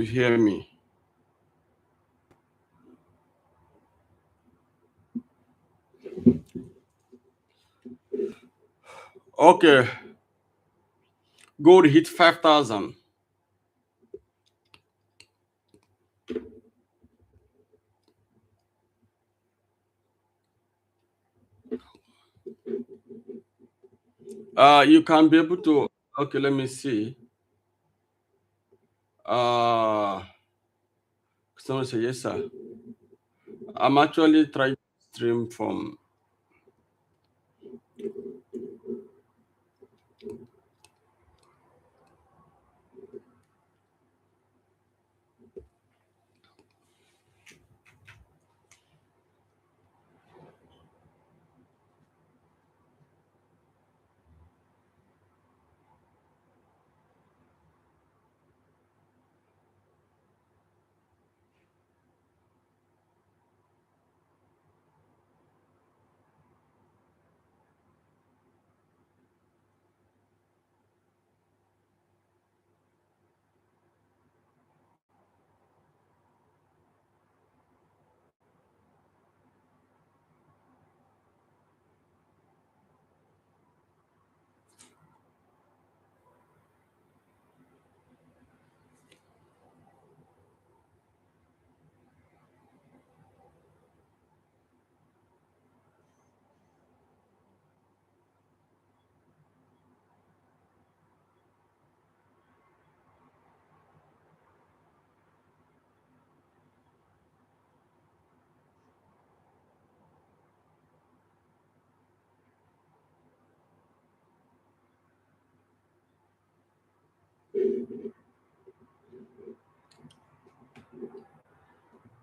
You hear me? Okay. Gold hit 5,000. You can be able to. Okay, let me see. Someone say yes, sir. I'm actually trying to stream from.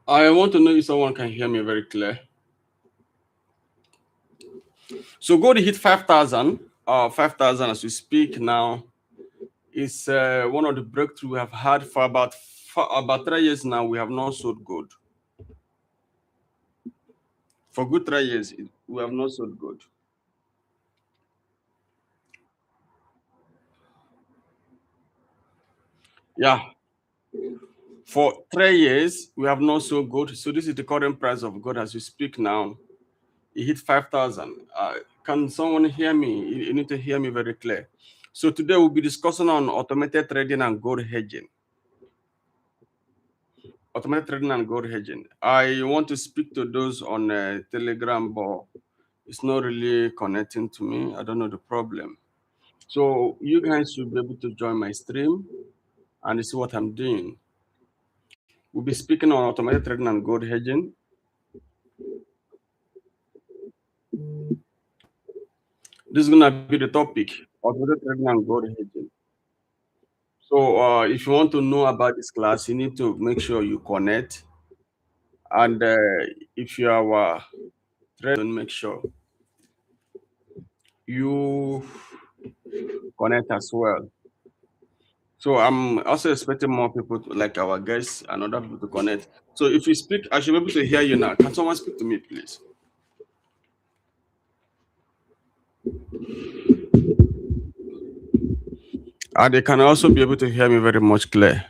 I want to know if someone can hear me very clear. So gold hit 5,000. 5,000 as we speak now. It's one of the breakthrough we have had for about 3 years now. We have not sold gold. For good 3 years, we have not sold gold. Yeah, for 3 years, we have not sold gold. So this is the current price of gold as we speak now. It hit 5,000. Can someone hear me? You need to hear me very clear. So today we'll be discussing on automated trading and gold hedging. Automated trading and gold hedging. I want to speak to those on Telegram, but it's not really connecting to me. I don't know the problem. So you guys should be able to join my stream and see what I'm doing. We'll be speaking on automated trading and gold hedging. This is gonna be the topic: automated trading and gold hedging. So if you want to know about this class, you need to make sure you connect. And if you are trader, make sure you connect as well. So I'm also expecting more people like our guests and other people to connect. So if you speak, I should be able to hear you now. Can someone speak to me, please? And they can also be able to hear me very much clear.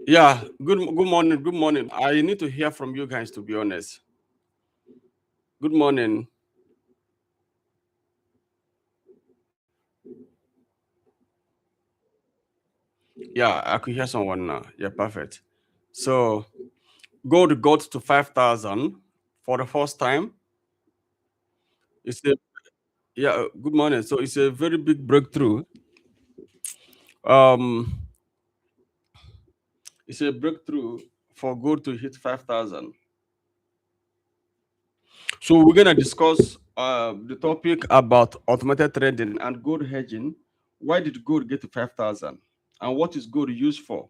Yeah, good morning, good morning. I need to hear from you guys to be honest. Good morning. Yeah, I could hear someone now. Yeah, perfect. So gold got to 5,000 for the first time. It's a Yeah, good morning. So it's a very big breakthrough. Um, it's a breakthrough for gold to hit 5,000. So we're gonna discuss the topic about automated trading and gold hedging. Why did gold get to 5,000, and what is gold used for?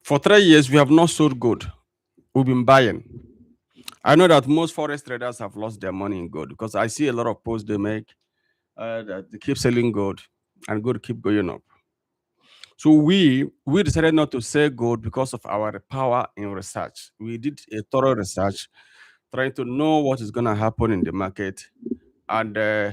For 3 years, we have not sold gold. We've been buying. I know that most forex traders have lost their money in gold because I see a lot of posts they make that they keep selling gold and gold keep going up. So we decided not to sell gold because of our power in research. We did a thorough research, trying to know what is going to happen in the market, and uh,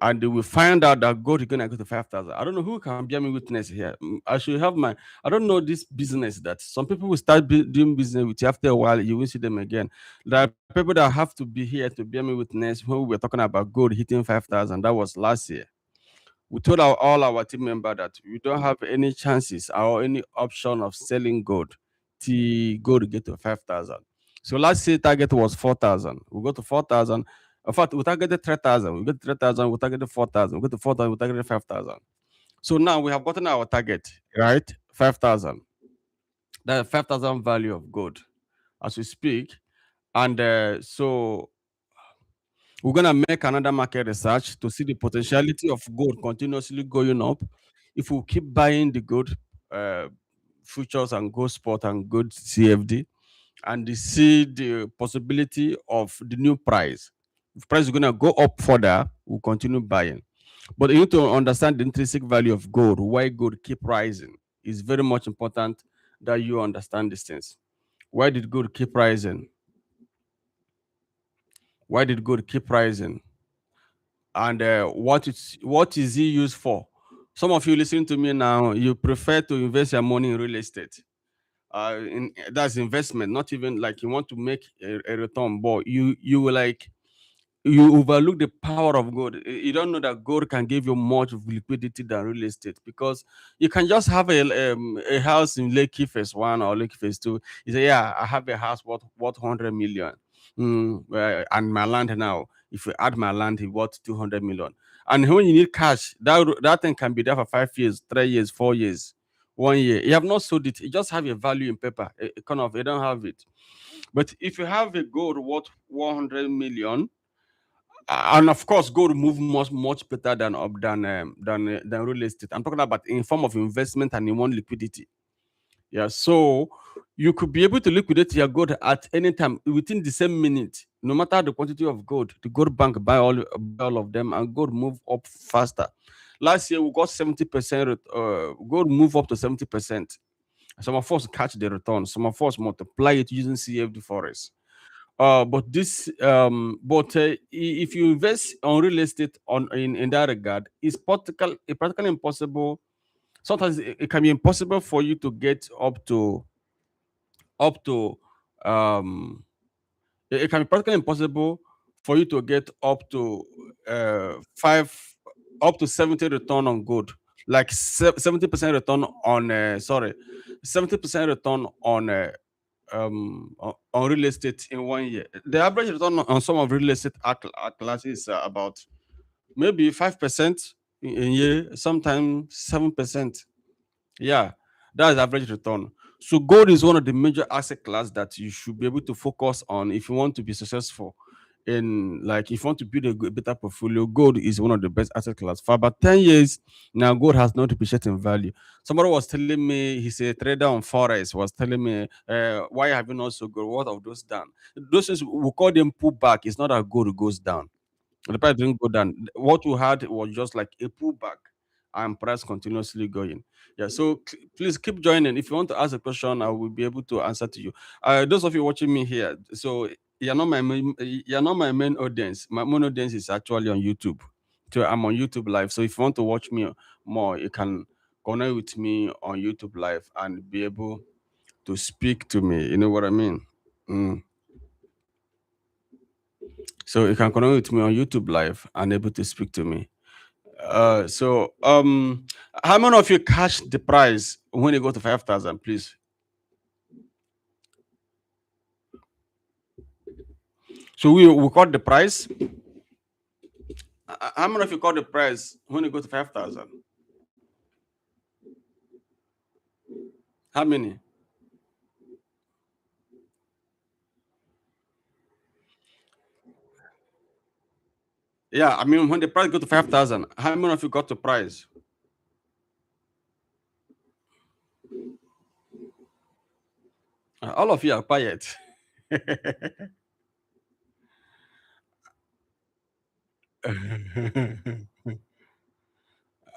and we find out that gold is going to go to 5,000. I don't know who can bear me witness here. I should have my. I don't know this business that some people will start doing business with you after a while. You will see them again. There are people that have to be here to bear me witness when we were talking about gold hitting 5,000. That was last year. We told all our team members that we don't have any chances or any option of selling gold till gold get to 5,000. So last year target was 4,000. We go to 4,000. In fact, we targeted 3,000. We get 3,000. We targeted 4,000. We go to 4,000. We targeted 5,000. So now we have gotten our target, right? 5,000. That's 5,000 value of gold as we speak. And so we're gonna make another market research to see the potentiality of gold continuously going up. If we keep buying the gold uh, futures and gold spot and gold CFD, and see the possibility of the new price. If price is gonna go up further, we'll continue buying. But you need to understand the intrinsic value of gold, why gold keep rising. It's very much important that you understand these things. Why did gold keep rising? Why did gold keep rising? And what is he used for? Some of you listening to me now, you prefer to invest your money in real estate. That's investment, not even like you want to make a return, but you will like you overlook the power of gold. You don't know that gold can give you much of liquidity than real estate because you can just have a house in Lekki Phase 1 or Lekki Phase 2. You say, yeah, I have a house worth 100 million. And my land now, if you add my land, it worth 200 million. And when you need cash, that thing can be there for 5 years, 3 years, 4 years, 1 year. You have not sold it. You just have a value in paper. Kind of, you don't have it. But if you have a gold worth 100 million, and of course, gold move much better than real estate. I'm talking about in form of investment and in one liquidity. Yeah, so you could be able to liquidate your gold at any time within the same minute, no matter the quantity of gold. The gold bank buy all of them, and gold move up faster. Last year we got 70%. Gold move up to 70%. Some of us catch the return. Some of us multiply it using CFD forex. But if you invest on real estate in that regard, it's practically impossible. Sometimes it can be impossible for you to get up to um it can be practically impossible for you to get up to five up to 70 return on gold, like 70% return on 70% return on real estate in 1 year. The average return on some of real estate classes is about maybe 5% in a year, sometimes 7%. Yeah, that's average return. So gold is one of the major asset class that you should be able to focus on if you want to be successful. In like if you want to build a better portfolio, gold is one of the best asset class. For about 10 years now, gold has not depreciated in value. Somebody was telling me, he's a trader on forex, was telling me, why have you not so gold? What of those done? Those things we call them pullback. It's not that gold goes down. The price didn't go down. What we had was just like a pullback and price continuously going. Yeah, so please keep joining. If you want to ask a question, I will be able to answer to you. Those of you watching me here, so you're not my main audience. My main audience is actually on YouTube. So I'm on YouTube live. So if you want to watch me more, you can connect with me on YouTube live and be able to speak to me. You know what I mean? Mm. So you can connect with me on YouTube live and able to speak to me. How many of you catch the price when you go to 5,000, please? So we caught the price. How many of you caught the price when you go to 5,000? How many? Yeah, I mean, when the price go to 5,000, how many of you got the price? All of you are quiet.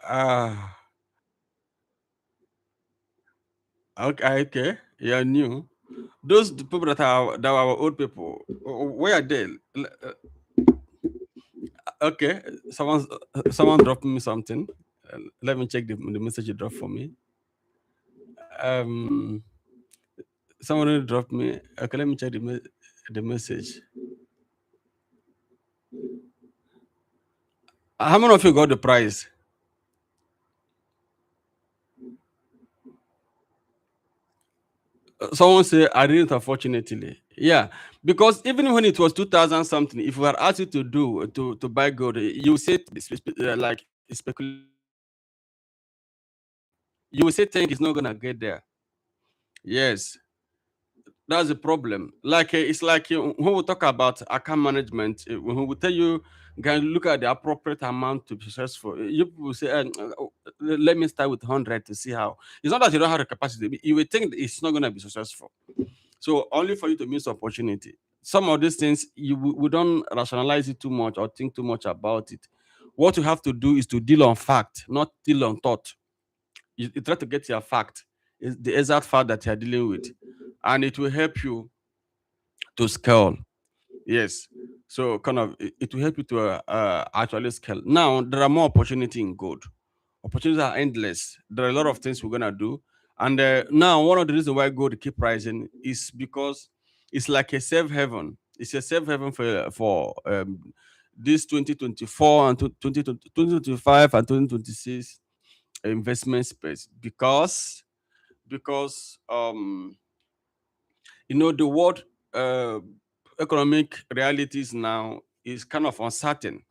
Ah, okay, okay. You're new. Those people that are old people, where are they? Okay, someone dropped me something. Let me check the message you dropped for me. Um, Someone already dropped me. Okay, let me check the message. How many of you got the prize? Someone say I didn't, unfortunately. Yeah, because even when it was 2000 something, if we were asked you to do to buy gold, you say like speculate. You will say think it's not gonna get there. Yes, that's the problem. Like it's like when we talk about account management, when we tell you, can look at the appropriate amount to be successful. You people say, let me start with 100 to see how. It's not that you don't have the capacity. You will think that it's not gonna be successful. So only for you to miss opportunity. Some of these things we don't rationalize it too much or think too much about it. What you have to do is to deal on fact, not deal on thought. You try to get your fact, is the exact fact that you're dealing with, and it will help you to scale. Yes. So kind of it will help you to actually scale. Now there are more opportunity in gold. Opportunities are endless. There are a lot of things we're gonna do, and now one of the reasons why gold keep rising is because it's like a safe haven. It's a safe haven for this 2024 and 2025 and 2026 investment space because the world uh, economic realities now is kind of uncertain,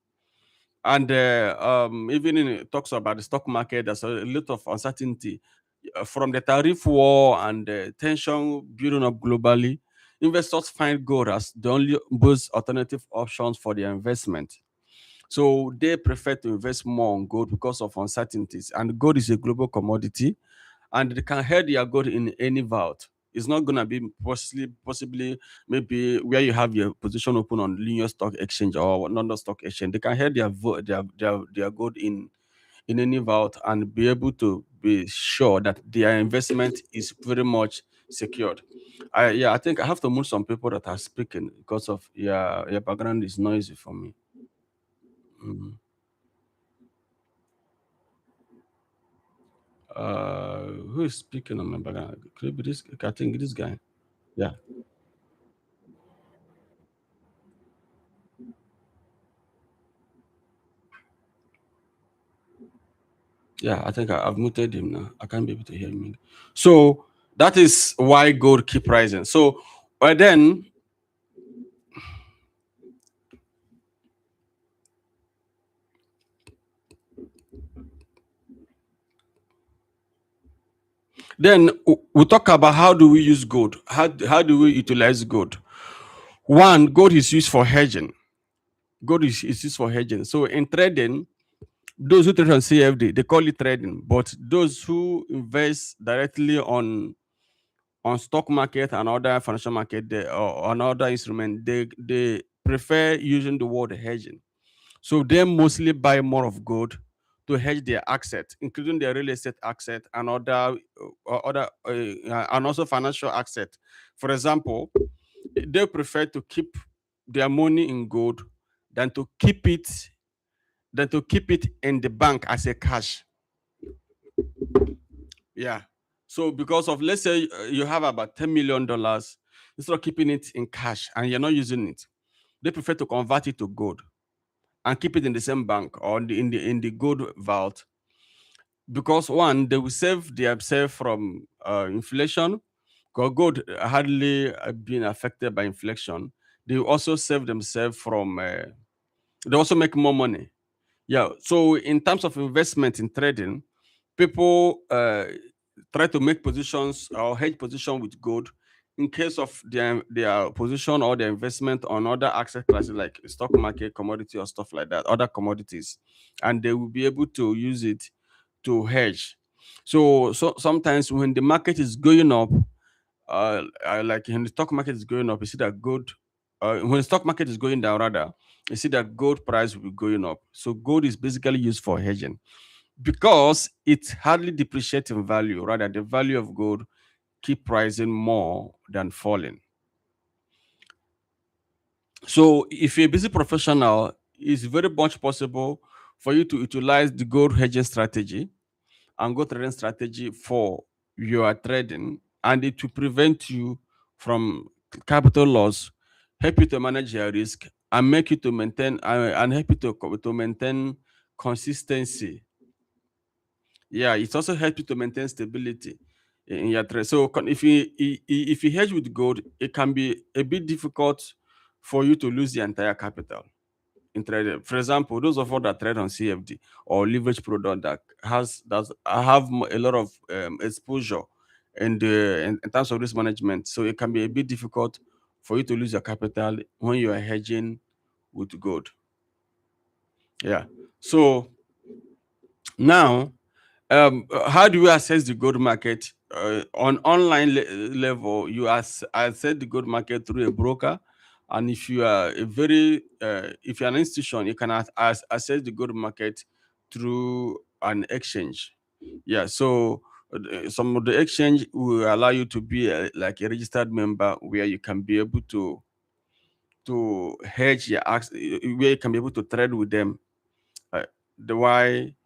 and even in it talks about the stock market, there's a lot of uncertainty from the tariff war and tension building up globally. Investors find gold as the only most alternative options for their investment, so they prefer to invest more on gold because of uncertainties, and gold is a global commodity, and they can hold your gold in any vault. It's not gonna be possibly maybe where you have your position open on linear stock exchange or London stock exchange. They can hold their gold in any vault and be able to be sure that their investment is very much secured. I think I have to move some people that are speaking because of your background is noisy for me. Mhm. Who is speaking on my background? Could it be this? I think this guy. Yeah. Yeah, I think I've muted him now. I can't be able to hear him. So that is why gold keep rising. So but then we talk about how do we use gold? How do we utilize gold? One, gold is used for hedging. Gold is used for hedging. So in trading, those who trade on CFD, they call it trading. But those who invest directly on stock market and other financial market, or on other instrument, they prefer using the word hedging. So they mostly buy more of gold to hedge their asset, including their real estate asset and and also financial asset. For example, they prefer to keep their money in gold than to keep it in the bank as a cash. Yeah. So because of, let's say you have about $10 million, instead of keeping it in cash and you're not using it, they prefer to convert it to gold and keep it in the same bank or in the gold vault, because one, they will save themselves from inflation, because gold hardly been affected by inflation. They will also save themselves from they also make more money. Yeah. So in terms of investment in trading, people try to make positions or hedge position with gold in case of their position or their investment on other asset classes like stock market, commodity, or stuff like that, other commodities, and they will be able to use it to hedge. So sometimes when the market is going up, like when the stock market is going up, you see that gold. When the stock market is going down, rather, you see that gold price will be going up. So gold is basically used for hedging because it hardly depreciates in value. Rather, the value of gold keep rising more than falling. So if you're a busy professional, it's very much possible for you to utilize the gold hedging strategy and gold trading strategy for your trading, and it will prevent you from capital loss, help you to manage your risk, and make you to maintain and help you to maintain consistency. Yeah, it also helps you to maintain stability in your trade. So if you hedge with gold, it can be a bit difficult for you to lose the entire capital in trading. For example, those of us that trade on CFD or leverage product that have a lot of exposure in terms of risk management, so it can be a bit difficult for you to lose your capital when you are hedging with gold. Yeah. So now, how do you assess the gold market? On online level, you assess the gold market through a broker, and if you are if you're an institution, you can assess the gold market through an exchange. Yeah, so some of the exchange will allow you to be like a registered member, where you can be able to hedge where you can be able to trade with them. Uh, the why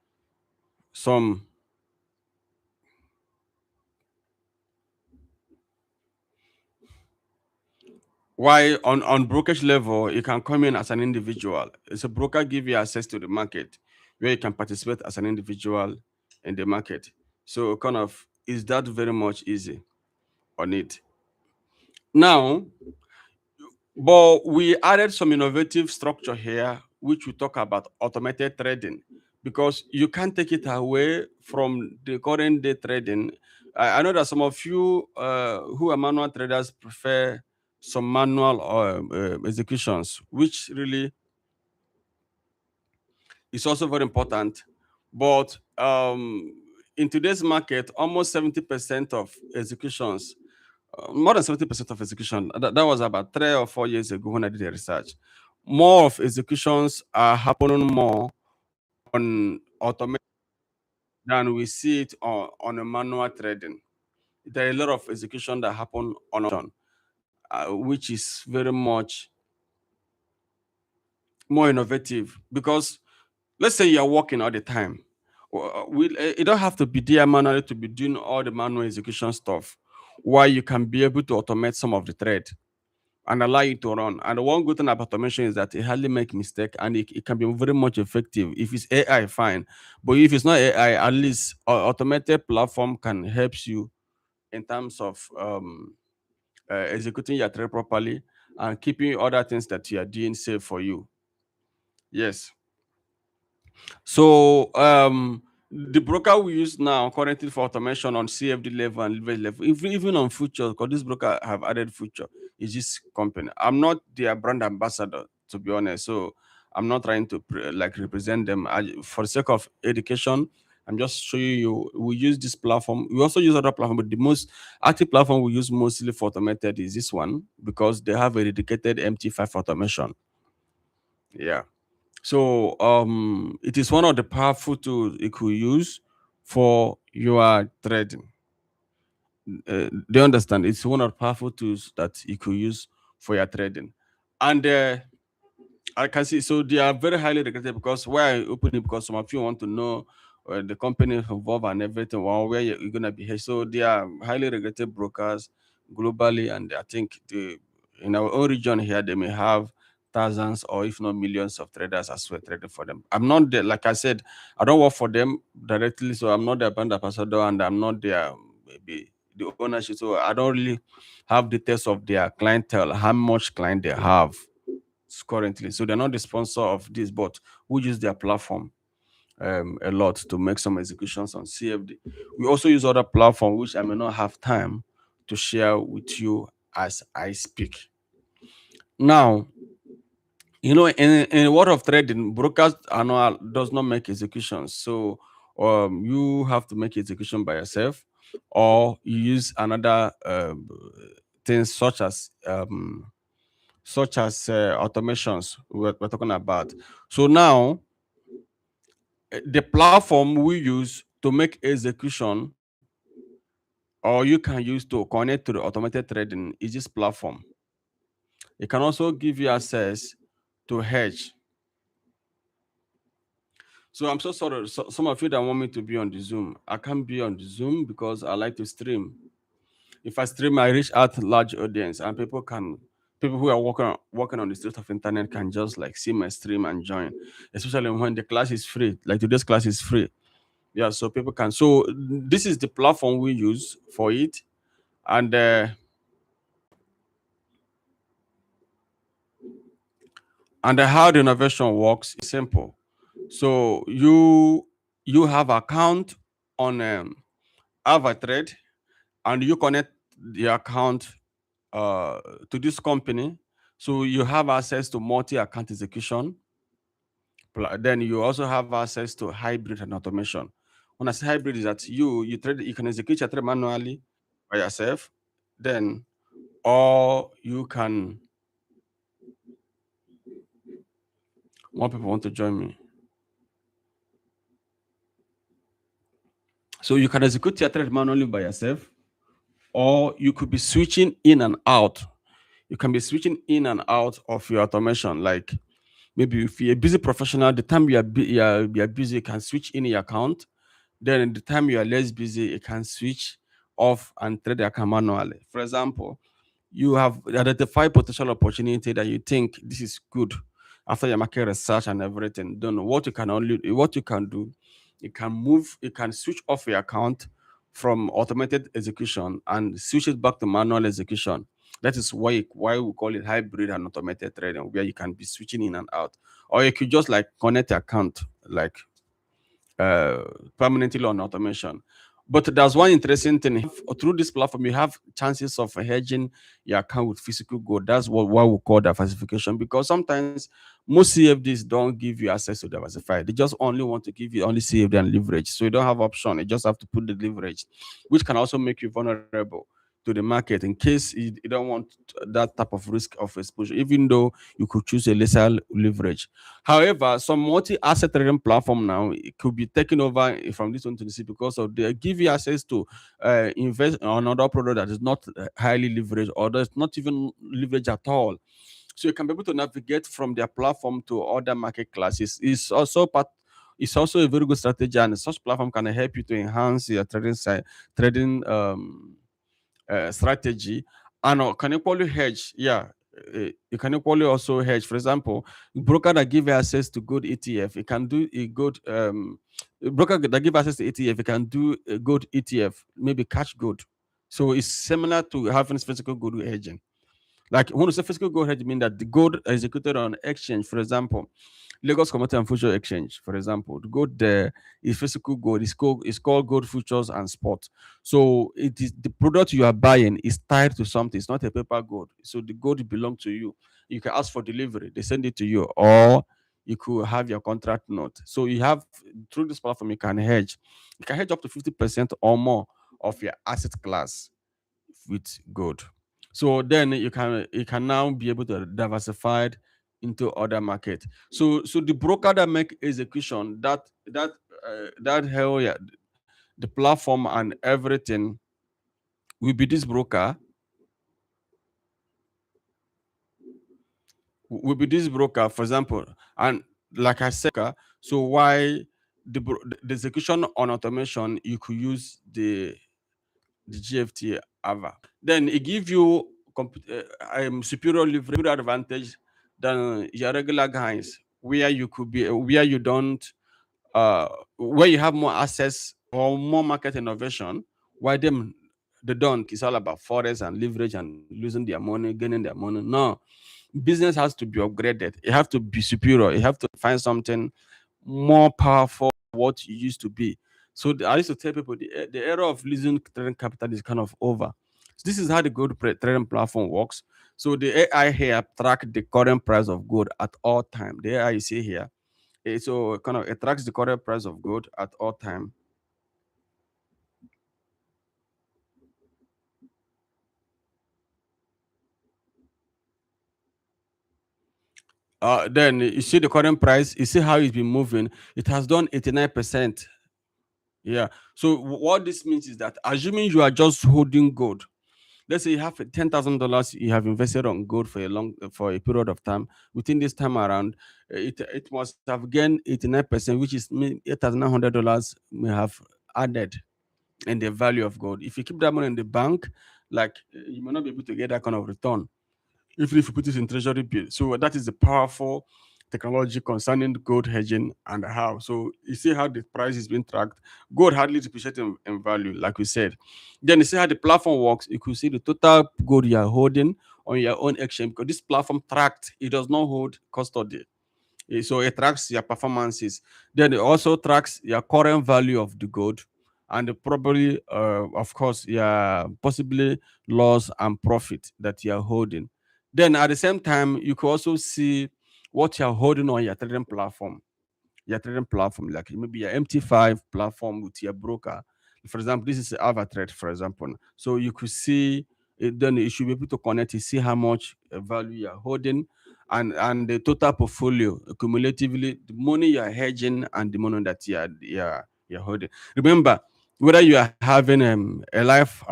some Why on brokerage level, you can come in as an individual. It's a broker give you access to the market where you can participate as an individual in the market. So kind of is that very much easy on it. Now, but we added some innovative structure here, which we talk about automated trading, because you can't take it away from the current day trading. I know that some of you who are manual traders prefer some manual executions, which really is also very important. But in today's market, almost 70% of executions, more than 70% of execution, that was about 3 or 4 years ago when I did the research. More of executions are happening more on automation than we see it on a manual trading. There are a lot of execution that happen on automation, which is very much more innovative, because let's say you're working all the time. You don't have to be there manually to be doing all the manual execution stuff, while you can be able to automate some of the trade and allow it to run. And the one good thing about automation is that it hardly make mistake, and it can be very much effective. If it's AI, fine. But if it's not AI, at least automated platform can help you in terms of executing your trade properly and keeping other things that you are doing safe for you. Yes. So the broker we use now currently for automation on CFD level and leverage level, even on future, because this broker have added future, is this company. I'm not their brand ambassador, to be honest. So I'm not trying to like represent them. For the sake of education, I'm just showing you. We use this platform. We also use other platform, but the most active platform we use mostly for automated is this one, because they have a dedicated MT5 automation. Yeah. So it is one of the powerful tools you could use for your trading. They understand it's one of the powerful tools that you could use for your trading. And I can see, so they are very highly regulated, because why I open it, because some of you want to know the company involved and everything, or where you're gonna be here. So they are highly regulated brokers globally, and I think in our own region here they may have thousands or if not millions of traders as well trading for them. I'm not there, like I said, I don't work for them directly, so I'm not their brand ambassador and I'm not their maybe the ownership. So I don't really have details of their clientele, how much client they have currently. So they're not the sponsor of this, but we use their platform a lot to make some executions on CFD. We also use other platform which I may not have time to share with you as I speak. Now, in a world of trading, brokers are not does not make executions. So you have to make execution by yourself, or you use another things such as automations we're talking about. So now the platform we use to make execution, or you can use to connect to the automated trading, is this platform. It can also give you access to hedge. So I'm so sorry. Some of you that want me to be on the Zoom, I can't be on the Zoom because I like to stream. If I stream, I reach out to large audience, and people who are working on the street of internet can just like see my stream and join. Especially when the class is free. Like today's class is free. Yeah, so people can. So this is the platform we use for it, and how the innovation works is simple. So you have account on AvaTrade, and you connect the account uh, to this company. So you have access to multi-account execution. Then you also have access to hybrid and automation. When I say hybrid, is that you can execute your trade manually by yourself, then or you can more people want to join me. So you can execute your trade manually by yourself, or you could be switching in and out. You can be switching in and out of your automation. Like maybe if you're a busy professional, the time you're busy, you can switch in your account. Then the time you are less busy, you can switch off and trade the account manually. For example, you have identified potential opportunity that you think this is good after your market research and everything. Then what you can do, you can switch off your account from automated execution and switch it back to manual execution. That is why we call it hybrid and automated trading, where you can be switching in and out. Or you could just like connect your account like uh, permanently on automation. But there's one interesting thing. Through this platform, you have chances of hedging your account with physical gold. That's what we call diversification, because sometimes most CFDs don't give you access to diversify. They just only want to give you only CFD and leverage. So you don't have option. You just have to put the leverage, which can also make you vulnerable to the market in case you don't want that type of risk of exposure, even though you could choose a lesser leverage. However, some multi-asset trading platform now it could be taken over from this one to the C because of they give you access to invest on another product that is not highly leveraged or there's not even leverage at all. So you can be able to navigate from their platform to other market classes. It's also a very good strategy, and such platform can help you to enhance your trading strategy, and can equally hedge. Yeah, you can equally also hedge. For example, broker that give access to good ETF, it can do a good broker that give access to ETF, it can do a good ETF, maybe catch good. So it's similar to having physical good hedging. Like when you say physical gold hedge, mean that the gold executed on exchange, for example, Lagos Commodity and Future Exchange, for example, the gold there is physical gold. It's called gold futures and spot. So it is the product you are buying is tied to something. It's not a paper gold. So the gold belongs to you. You can ask for delivery. They send it to you, or you could have your contract note. So you have through this platform you can hedge. You can hedge up to 50% or more of your asset class with gold. So then you can now be able to diversify it into other market. So the broker that make execution that hell yeah, the platform and everything will be this broker for example. And like I said, so why the execution on automation, you could use the GFT Ava. Then it give you superior leverage advantage than your regular guys, where you could be, where you don't, where you have more access or more market innovation. Why them they don't? It's all about forex and leverage and losing their money, gaining their money. No, business has to be upgraded. It have to be superior. You have to find something more powerful than what you used to be. So I used to tell people the era of losing trading capital is kind of over. So this is how the gold trading platform works. So the AI here track the current price of gold at all time. The AI you see here, so kind of it tracks the current price of gold at all time. Then you see the current price. You see how it's been moving. It has done 89%. Yeah. So what this means is that assuming you are just holding gold, let's say you have $10,000 you have invested on gold for a period of time. Within this time around, it must have gained 89%, which is $8,900 may have added in the value of gold. If you keep that money in the bank, like you may not be able to get that kind of return even if you put it in treasury bill. So that is the powerful technology concerning gold hedging and how. So you see how the price is being tracked. Gold hardly depreciates in value, like we said. Then you see how the platform works. You could see the total gold you are holding on your own exchange because this platform tracked. It does not hold custody. So it tracks your performances. Then it also tracks your current value of the gold and probably, of course, your possibly loss and profit that you are holding. Then at the same time, you can also see what you're holding on your trading platform. Your trading platform, like maybe your MT5 platform with your broker. For example, this is AvaTrade, for example. So you could see it, then you should be able to connect to see how much value you're holding and the total portfolio cumulatively, the money you're hedging and the money that you're holding. Remember, whether you are having a live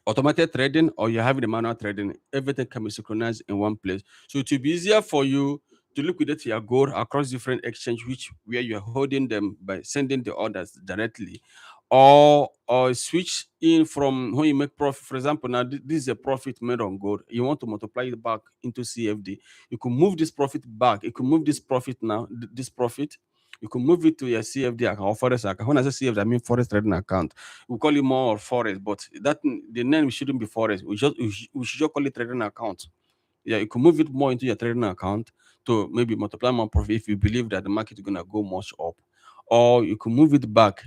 automated trading or you're having the manual trading, everything can be synchronized in one place. So it will be easier for you to liquidate your gold across different exchange, which where you're holding them by sending the orders directly, or switch in from when you make profit. For example, now this is a profit made on gold. You want to multiply it back into CFD. You can move this profit back. You can move this profit now. This profit. You can move it to your CFD account or forex account. When I say CFD, I mean forex trading account. We call it more forest, but the name shouldn't be forest. We should just call it trading account. Yeah, you can move it more into your trading account to maybe multiply more profit if you believe that the market is gonna go much up, or you can move it back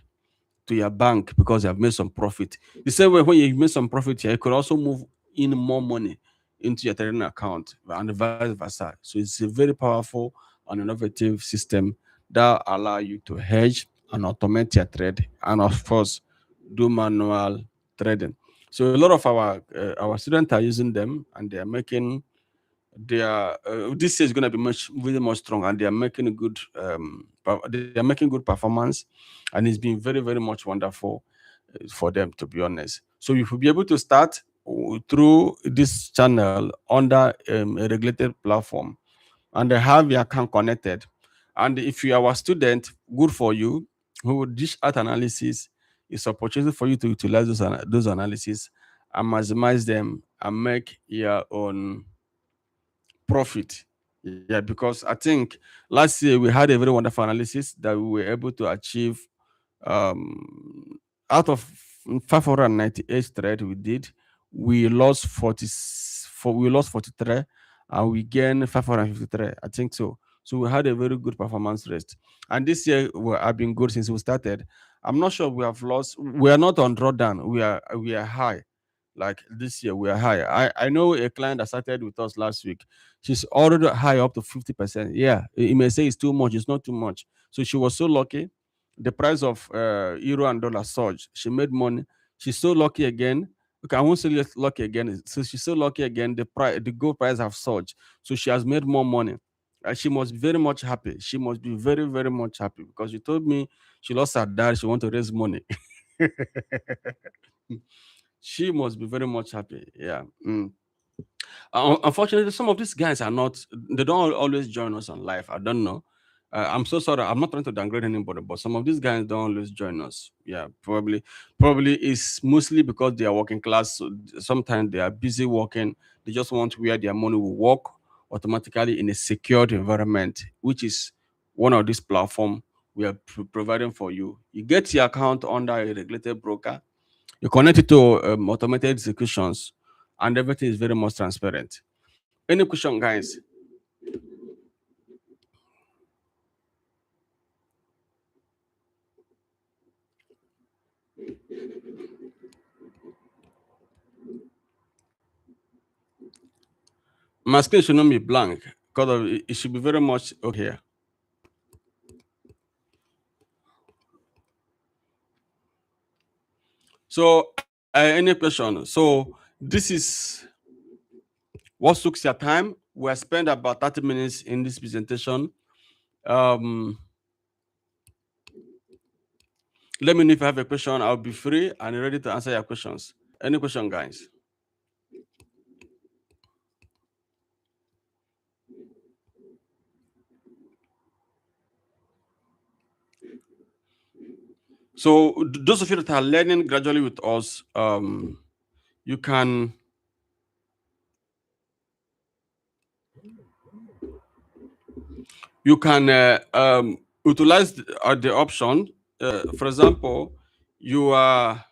to your bank because you have made some profit. The same way when you made some profit here, you could also move in more money into your trading account and vice versa. So it's a very powerful and innovative system that allow you to hedge and automate your trade and of course do manual trading. So a lot of our students are using them and they are making this year is going to be much really much strong and they are making a good they are making good performance and it's been very very much wonderful for them, to be honest. So you will be able to start through this channel under a regulated platform and they have your account connected. And if you are a student, good for you. Who dish out analysis is opportunity for you to utilize those analysis and maximize them and make your own profit. Yeah, because I think last year we had a very wonderful analysis that we were able to achieve um, out of 598 trade we did, we lost 43 and we gained 553. I think so. So we had a very good performance rate. And this year have been good since we started. I'm not sure we have lost. We are not on drawdown. We are high. Like this year, we are high. I know a client that started with us last week. She's already high up to 50%. Yeah, you may say it's too much. It's not too much. So she was so lucky. The price of euro and dollar surged. She made money. She's so lucky again. Okay, I won't say lucky again. So she's so lucky again. The gold price have surged. So she has made more money. She must be very much happy. She must be very, very much happy because she told me she lost her dad. She want to raise money. She must be very much happy. Yeah. Unfortunately, some of these guys are not. They don't always join us on live. I don't know. I'm so sorry. I'm not trying to downgrade anybody, but some of these guys don't always join us. Yeah, probably it's mostly because they are working class. So sometimes they are busy working. They just want where their money will work, automatically in a secured environment, which is one of these platform we are providing for you. You get your account under a regulated broker, you connect it to automated executions, and everything is very much transparent. Any question, guys? My screen should not be blank because it should be very much okay here. So, any question? So, this is what took your time. We have spent about 30 minutes in this presentation. Um, Let me know if you have a question. I'll be free and ready to answer your questions. Any question, guys? So, those of you that are learning gradually with us, you can utilize the option. For example, you are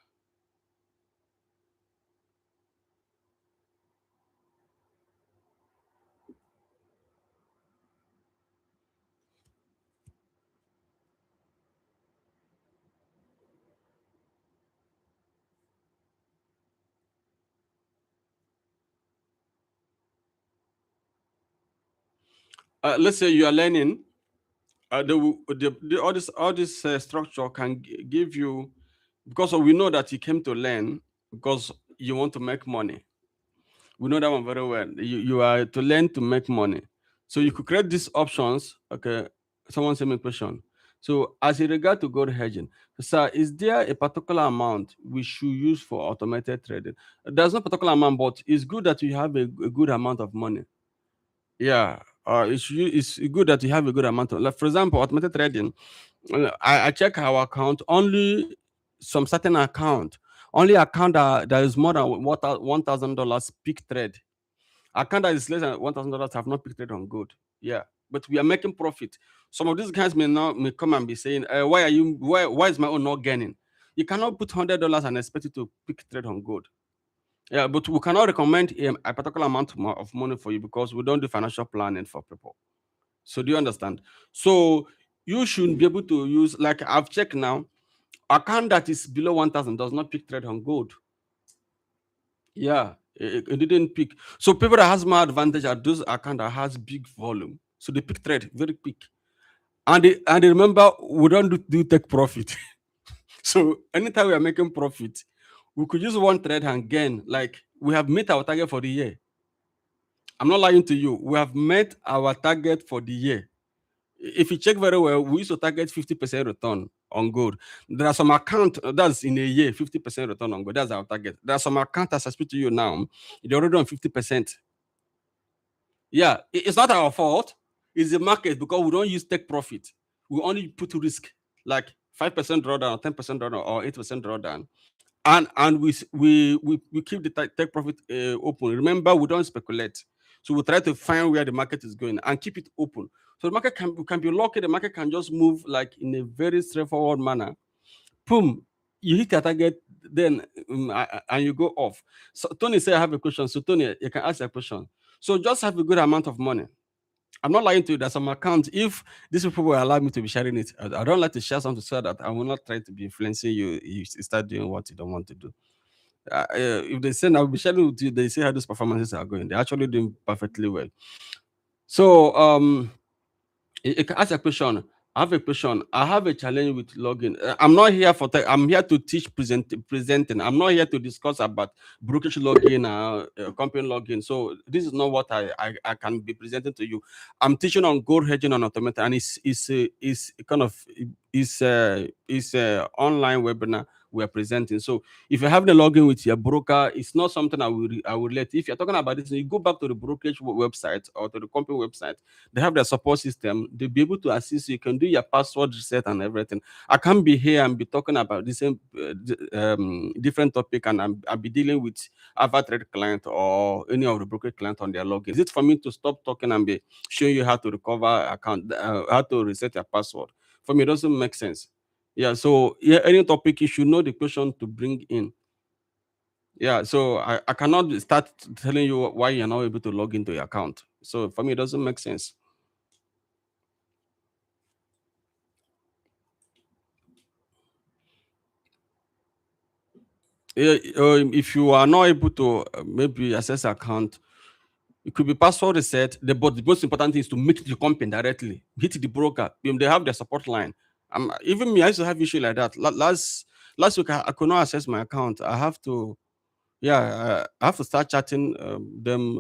let's say you are learning. All this structure can give you, because we know that you came to learn because you want to make money. We know that one very well. You are to learn to make money. So you could create these options. Okay, someone sent me a question. So as in regard to gold hedging, sir, is there a particular amount we should use for automated trading? There's no particular amount, but it's good that you have a good amount of money. Yeah, it's good that you have a good amount of, like, for example, automated trading. I check our account, only some certain account, only account that is more than $1,000 peak trade. Account that is less than $1,000 have not picked trade on gold. Yeah, but we are making profit. Some of these guys may come and be saying, why is my own not gaining? You cannot put $100 and expect it to pick trade on gold. Yeah, but we cannot recommend a particular amount of money for you because we don't do financial planning for people. So do you understand? So you should be able to use, like I've checked now, account that is below 1,000 does not pick trade on gold. Yeah, it didn't pick. So people that has more advantage are those account that has big volume. So they pick trade very quick. And they remember we don't do take profit. So anytime we are making profit, we could use one trade and gain. Like we have met our target for the year. I'm not lying to you. We have met our target for the year. If you check very well, we used to target 50% return on gold. There are some account that's in a year, 50% return on gold. That's our target. There are some account, as I speak to you now, they're already on 50%. Yeah, it's not our fault. It's the market because we don't use take profit. We only put risk, like 5% drawdown, 10% drawdown, or 8% drawdown. And we keep the take profit open. Remember, we don't speculate. So we try to find where the market is going and keep it open. So the market can be lucky. The market can just move like in a very straightforward manner. Boom, you hit your target, then and you go off. So Tony said, I have a question. So Tony, you can ask a question. So just have a good amount of money. I'm not lying to you. There's some account. If these people will allow me to be sharing it, I don't like to share something so that I will not try to be influencing you. You start doing what you don't want to do. If they say I'll be sharing with you, they say how those performances are going. They're actually doing perfectly well. So you can ask a question. I have a question. I have a challenge with login. I'm not here for tech. I'm here to teach presenting. I'm not here to discuss about brokerage login, company login. So this is not what I can be presenting to you. I'm teaching on gold hedging and automated, and it's kind of it's online webinar we're presenting. So if you have the login with your broker, it's not something I will let. If you're talking about this, you go back to the brokerage website or to the company website. They have their support system. They'll be able to assist you. You can do your password reset and everything. I can't be here and be talking about the same different topic, and I'll be dealing with Avatrade client or any of the broker client on their login. Is it for me to stop talking and be showing you how to recover account, how to reset your password? For me, it doesn't make sense. Yeah, so yeah, any topic you should know the question to bring in. Yeah, so I cannot start telling you why you're not able to log into your account. So for me, it doesn't make sense. Yeah, if you are not able to maybe access account, it could be password reset. But the most important thing is to meet the company directly, hit the broker. They have their support line. Even me, I used to have issue like that. Last week, I could not access my account. I have to, yeah, I have to start chatting them.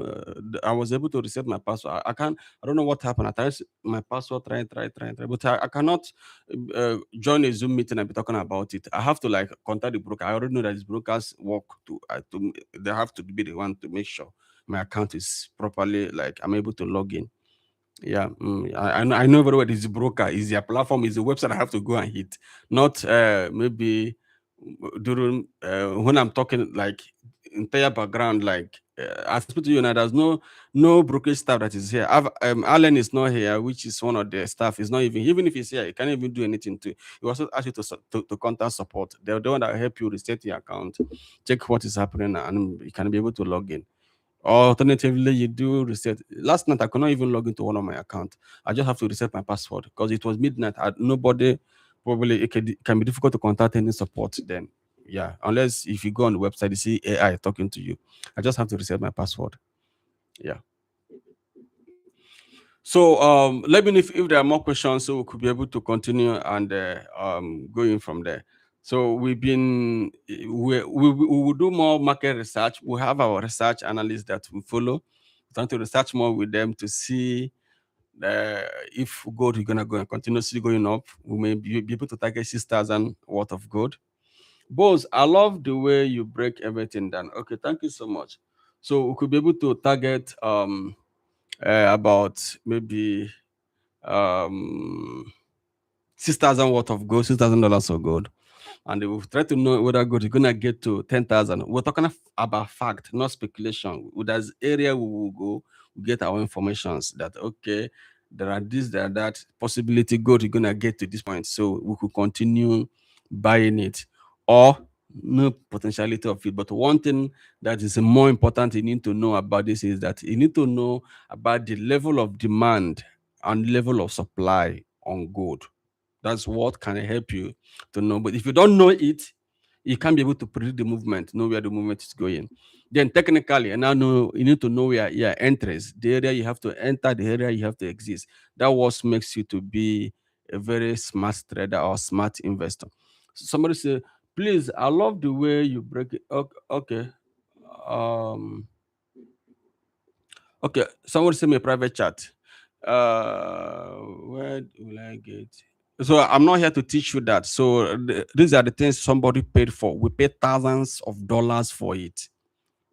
I was able to reset my password. I can't. I don't know what happened. I tried my password, try, but I cannot join a Zoom meeting and be talking about it. I have to like contact the broker. I already know that these brokers work to. They have to be the one to make sure my account is properly like I'm able to log in. Yeah, I know very well this broker is their platform, is the website I have to go and hit, not maybe during when I'm talking like entire background. Like I speak to you now, there's no brokerage staff that is here. Alan is not here, which is one of the staff. Is not even if he's here, he can't even do anything to. He also ask you to contact support. They're the one that will help you reset your account, check what is happening, and you can be able to log in. Or alternatively, you do reset. Last night, I could not even log into one of my account. I just have to reset my password because it was midnight. Nobody, probably it can be difficult to contact any support then. Yeah, unless if you go on the website, you see AI talking to you. I just have to reset my password. Yeah. So let me know if there are more questions, so we could be able to continue and going from there. So we will do more market research. We have our research analysts that we follow. Trying to research more with them to see if gold is gonna go and continuously going up. We may be able to target 6,000 worth of gold. Boss, I love the way you break everything down. Okay, thank you so much. So we could be able to target about maybe um 6,000 worth of gold, $6,000 of gold, and they will try to know whether gold is gonna get to 10,000. We're talking about fact, not speculation. There's area we will go, we get our informations that okay, there are this, there are that possibility gold is gonna get to this point, so we could continue buying it, or no potentiality of it. But one thing that is more important you need to know about this is that you need to know about the level of demand and level of supply on gold. That's what can help you to know. But if you don't know it, you can't be able to predict the movement, know where the movement is going. Then technically, and now know you need to know where your entries, the area you have to enter, the area you have to exit. That what makes you to be a very smart trader or smart investor. Somebody say, please, I love the way you break it. Okay. Um, okay. Someone send me a private chat. Where will I get? So I'm not here to teach you that. So these are the things somebody paid for. We paid thousands of dollars for it.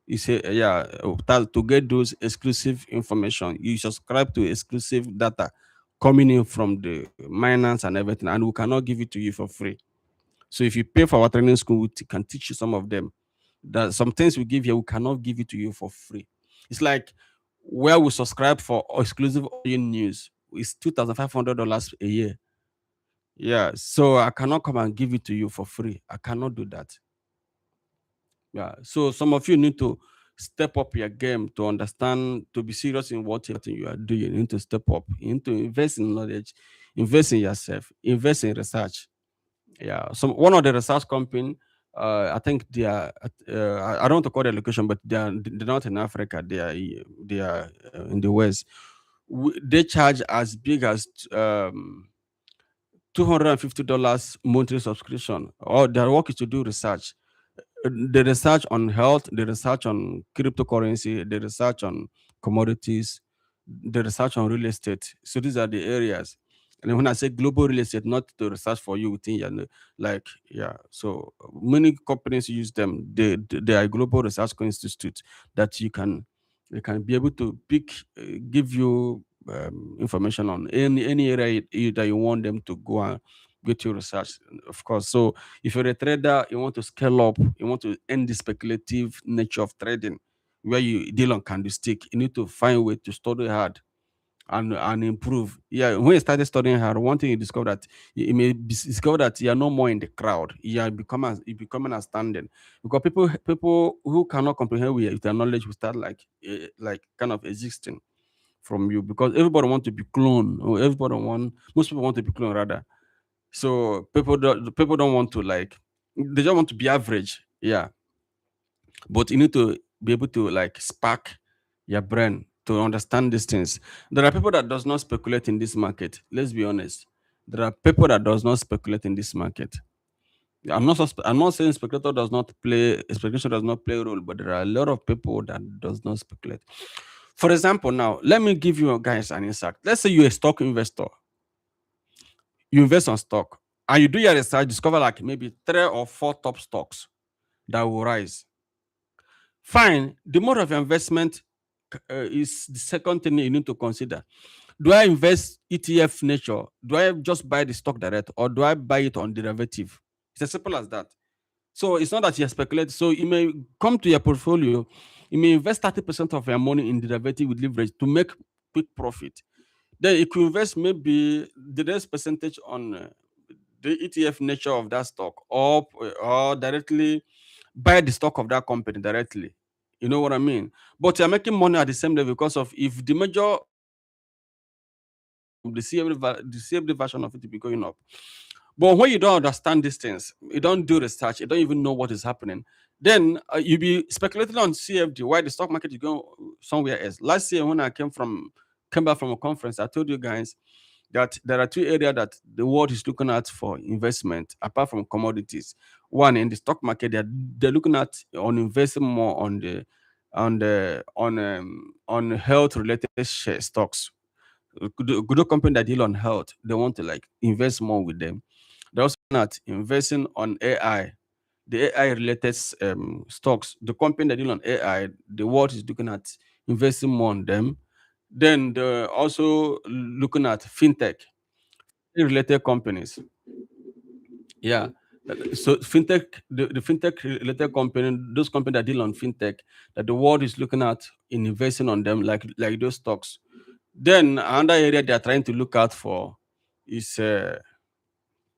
You say, yeah, to get those exclusive information, you subscribe to exclusive data coming in from the miners and everything, and we cannot give it to you for free. So if you pay for our training school, we can teach you some of them. That some things we give here, we cannot give it to you for free. It's like where we subscribe for exclusive audio news. It's $2,500 a year. Yeah, so I cannot come and give it to you for free. I cannot do that. Yeah, so some of you need to step up your game to understand, to be serious in what you are doing. You need to step up. You need to invest in knowledge, invest in yourself, invest in research. Yeah, so one of the research company, I think they are. I don't want to call their location, but they're not in Africa. They are in the West. They charge as big as $250 monthly subscription. Or their work is to do research. The research on health, the research on cryptocurrency, the research on commodities, the research on real estate. So these are the areas. And when I say global real estate, not to research for you within your like yeah. So many companies use them. They are global research institutes that you can be able to pick, give you information on any area that you want them to go and get your research, of course. So if you're a trader, you want to scale up, you want to end the speculative nature of trading, where you deal on candlestick, you need to find a way to study hard and improve. Yeah, when you started studying hard, one thing you discover that you may discover that you are no more in the crowd. You becoming outstanding, because people who cannot comprehend with their knowledge will start like kind of existing from you, because everybody want to be clone, or most people want to be clone rather. So people don't want to like, they just want to be average. Yeah, but you need to be able to like spark your brain to understand these things. There are people that does not speculate in this market. Let's be honest. There are people that does not speculate in this market. I'm not saying speculation does not play a role, but there are a lot of people that does not speculate. For example, now let me give you guys an insight. Let's say you're a stock investor. You invest on stock and you do your research, discover like maybe three or four top stocks that will rise. Fine. The mode of investment is the second thing you need to consider. Do I invest ETF nature? Do I just buy the stock direct, or do I buy it on derivative? It's as simple as that. So it's not that you speculate. So you may come to your portfolio, you may invest 30% of your money in derivative with leverage to make quick profit. Then you could invest maybe the rest percentage on the ETF nature of that stock, or directly buy the stock of that company directly. You know what I mean? But you're making money at the same level, because of if the major the CFD version of it will be going up. But when you don't understand these things, you don't do research, you don't even know what is happening, then you be speculating on CFD why the stock market is going somewhere else. Last year, when I came back from a conference, I told you guys that there are two areas that the world is looking at for investment apart from commodities. One, in the stock market, they're looking at on investing more on health related share stocks. Good company that deal on health, they want to like invest more with them. They're also not investing on AI, the AI related stocks. The company that deal on AI, the world is looking at investing more on them. Then they're also looking at fintech related companies. Yeah. So fintech, the fintech related company, those companies that deal on fintech, that the world is looking at in investing on them, like those stocks. Then another area they are trying to look out for is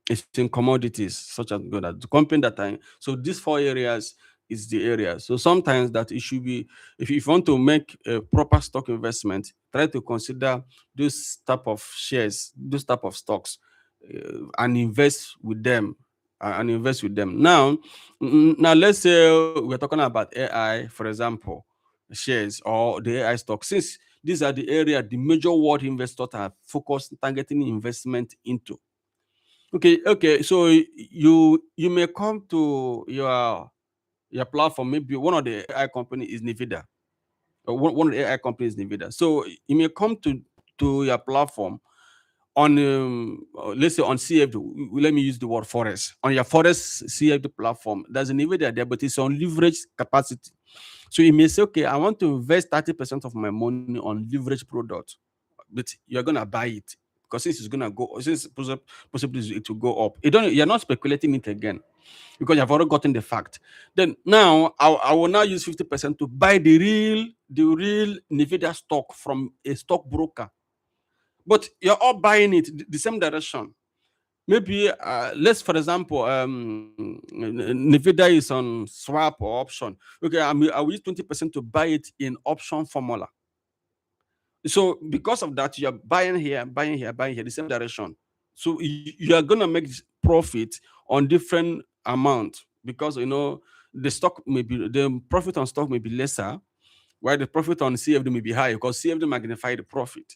it's in commodities such as good at the company that time. So these four areas is the area. So sometimes that it should be, if you want to make a proper stock investment, try to consider those type of shares, those type of stocks, and invest with them. Now, now let's say we're talking about AI, for example, shares or the AI stock. Since these are the area the major world investors are focused targeting investment into. Okay. So you may come to your platform. Maybe one of the AI company is Nvidia. One of the AI companies is Nvidia. So you may come to your platform on let's say on CFD. Let me use the word forest. On your forest CFD platform, there's an Nvidia there, but it's on leverage capacity. So you may say, okay, I want to invest 30% of my money on leverage product, but you're gonna buy it because since it's gonna go, since possibly it will go up. You're not speculating it again because you've already gotten the fact. Then now I will now use 50% to buy the real Nvidia stock from a stockbroker. But you're all buying it the same direction. Maybe let's for example, Nvidia is on swap or option. Okay, I will use 20% to buy it in option formula. So because of that, you're buying here, the same direction. So you are gonna make profit on different amount, because the profit on stock may be lesser, while the profit on CFD may be high because CFD magnify the profit.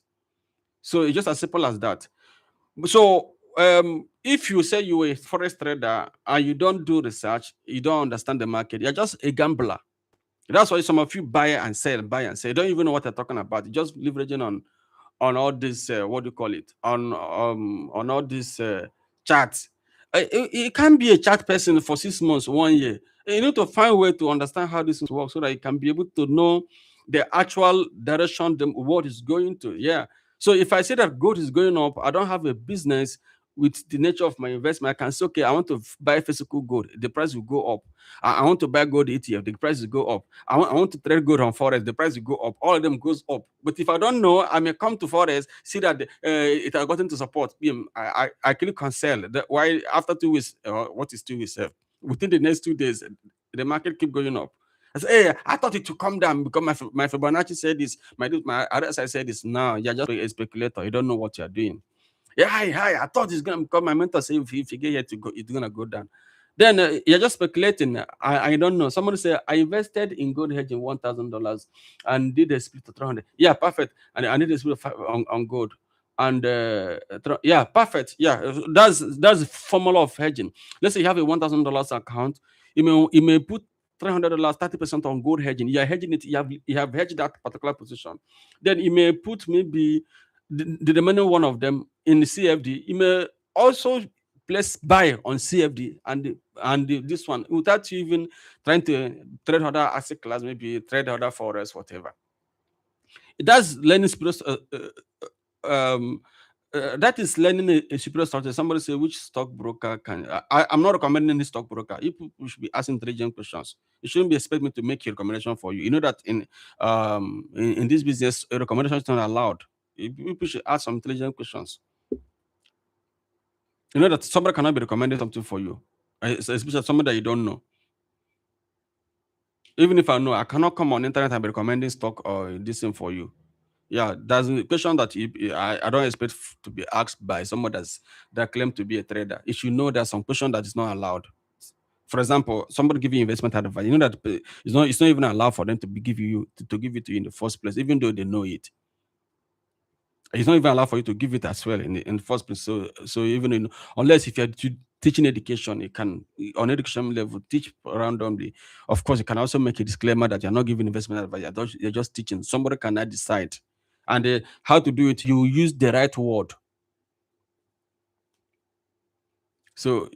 So it's just as simple as that. So if you say you're a forex trader and you don't do research, you don't understand the market, you're just a gambler. That's why some of you buy and sell. You don't even know what they're talking about. You're just leveraging on all this what do you call it, on all this charts. You can't be a chart person for 6 months, 1 year. You need to find a way to understand how this works so that you can be able to know the actual direction the world is going to. Yeah. So if I say that gold is going up, I don't have a business with the nature of my investment. I can say, okay, I want to buy physical gold, the price will go up. I want to buy gold ETF, the price will go up. I want to trade gold on forex, the price will go up. All of them goes up. But if I don't know, I may come to forex, see that it has gotten to support. I click on sell. Why after 2 weeks, what is 2 weeks? Within the next 2 days, the market keep going up. I say, hey, I thought it would come down because my Fibonacci said this, my other side said this. Now you're just a speculator. You don't know what you're doing. Yeah, hi, hi. I thought it's gonna come. My mentor said if you get here to go, it's gonna go down. Then you're just speculating. I don't know. Somebody said I invested in gold hedging $1,000 and did a split of 300. Yeah, perfect. And I need a split of on gold. And yeah, perfect. Yeah, that's the formula of hedging. Let's say you have a $1,000 account. You may put $300, 30% on gold hedging. You are hedging it. You have hedged that particular position. Then you may put maybe the remaining one of them in the CFD. You may also place buy on CFD and this one without you even trying to trade other asset class, maybe trade other forex, whatever. That's learning superior. That is learning a superior strategy. Somebody say which stockbroker can I'm not recommending any stockbroker. You people should be asking intelligent questions. You shouldn't be expecting me to make a recommendation for you. You know that in this business, a recommendation is not allowed. People should ask some intelligent questions. You know that somebody cannot be recommending something for you, especially somebody that you don't know. Even if I know, I cannot come on internet and be recommending stock or this thing for you. Yeah, that's a question that I don't expect to be asked by someone that claim to be a trader. You should know there's some question that is not allowed. For example, somebody give you investment advice. You know that it's not even allowed for them to give it to you in the first place, even though they know it. It's not even allowed for you to give it as well in the first place. So even unless if you're teaching education, you can on education level teach randomly. Of course, you can also make a disclaimer that you're not giving investment advice. You're just teaching. Somebody cannot decide, and how to do it. You use the right word. So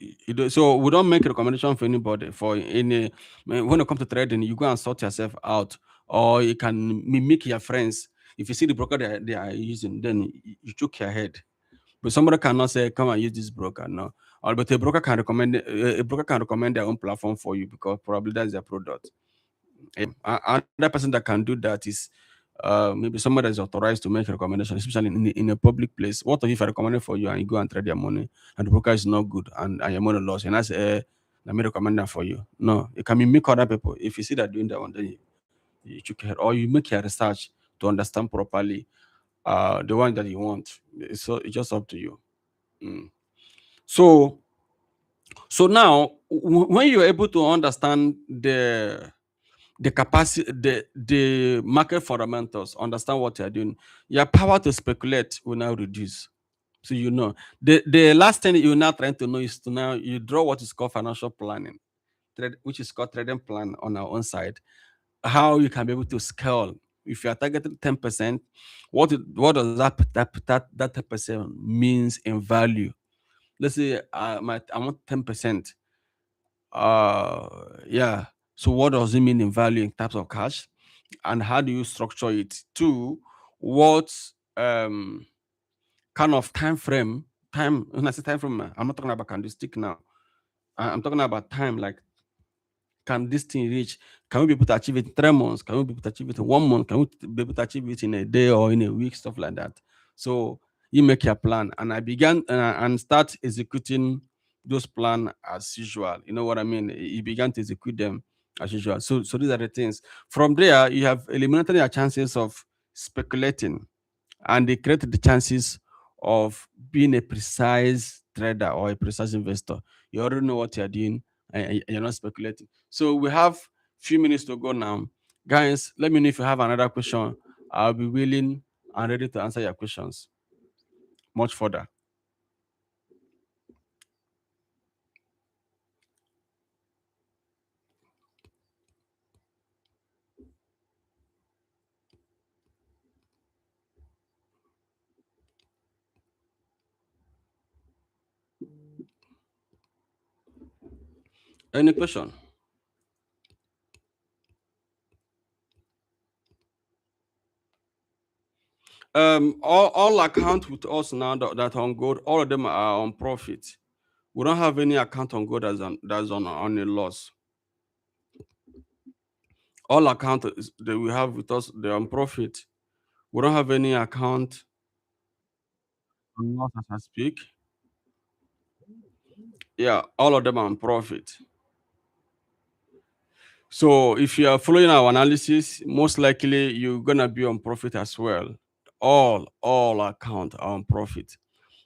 so we don't make a recommendation for anybody for any when it comes to trading. You go and sort yourself out, or you can mimic your friends. If you see the broker they are using, then you choke your head. But somebody cannot say, "Come and use this broker." No, or but a broker can recommend their own platform for you because probably that's their product. Another person that can do that is maybe somebody that is authorized to make a recommendation, especially in a public place. What if I recommend it for you and you go and trade your money and the broker is not good and your money lost, and I say, let me recommend that for you. No, it can mimic other people. If you see that doing that one, then you should care, or you make your research to understand properly the one that you want. It's just up to you. Mm. So so now when you're able to understand the capacity, the market fundamentals, understand what you're doing, your power to speculate will now reduce. So the last thing you're now trying to know is to now you draw what is called financial planning, which is called trading plan on our own side. How you can be able to scale. If you are targeting 10%, what does that 10% means in value? Let's say I want 10%. Yeah. So what does it mean in value in terms of cash? And how do you structure it? Two, what kind of time when I say time frame, I'm not talking about candlestick now. I'm talking about time, like can this thing reach? Can we be able to achieve it in 3 months? Can we be able to achieve it in 1 month? Can we be able to achieve it in a day or in a week? Stuff like that. So you make your plan, and I began and start executing those plan as usual. You know what I mean? You began to execute them as usual. So these are the things. From there, you have eliminated your chances of speculating, and they create the chances of being a precise trader or a precise investor. You already know what you're doing, and you're not speculating. So we have few minutes to go now. Guys, let me know if you have another question. I'll be willing and ready to answer your questions much further. Any question? All account with us now that on gold, all of them are on profit. We don't have any account on gold that's on a loss. All account that we have with us, they're on profit. We don't have any account on loss as I speak. Yeah, all of them are on profit. So if you are following our analysis, most likely you're gonna be on profit as well. All account are on profit.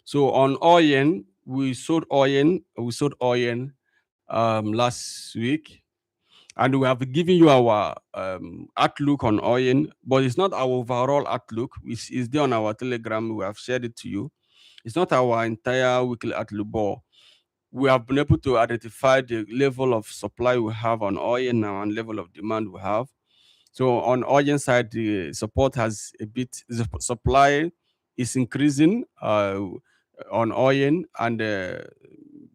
So on oil, we sold oil last week, and we have given you our outlook on oil, but it's not our overall outlook. It's there on our Telegram. We have shared it to you. It's not our entire weekly outlook, but we have been able to identify the level of supply we have on oil now and level of demand we have. So on oil side, the support has a bit, the supply is increasing on oil, and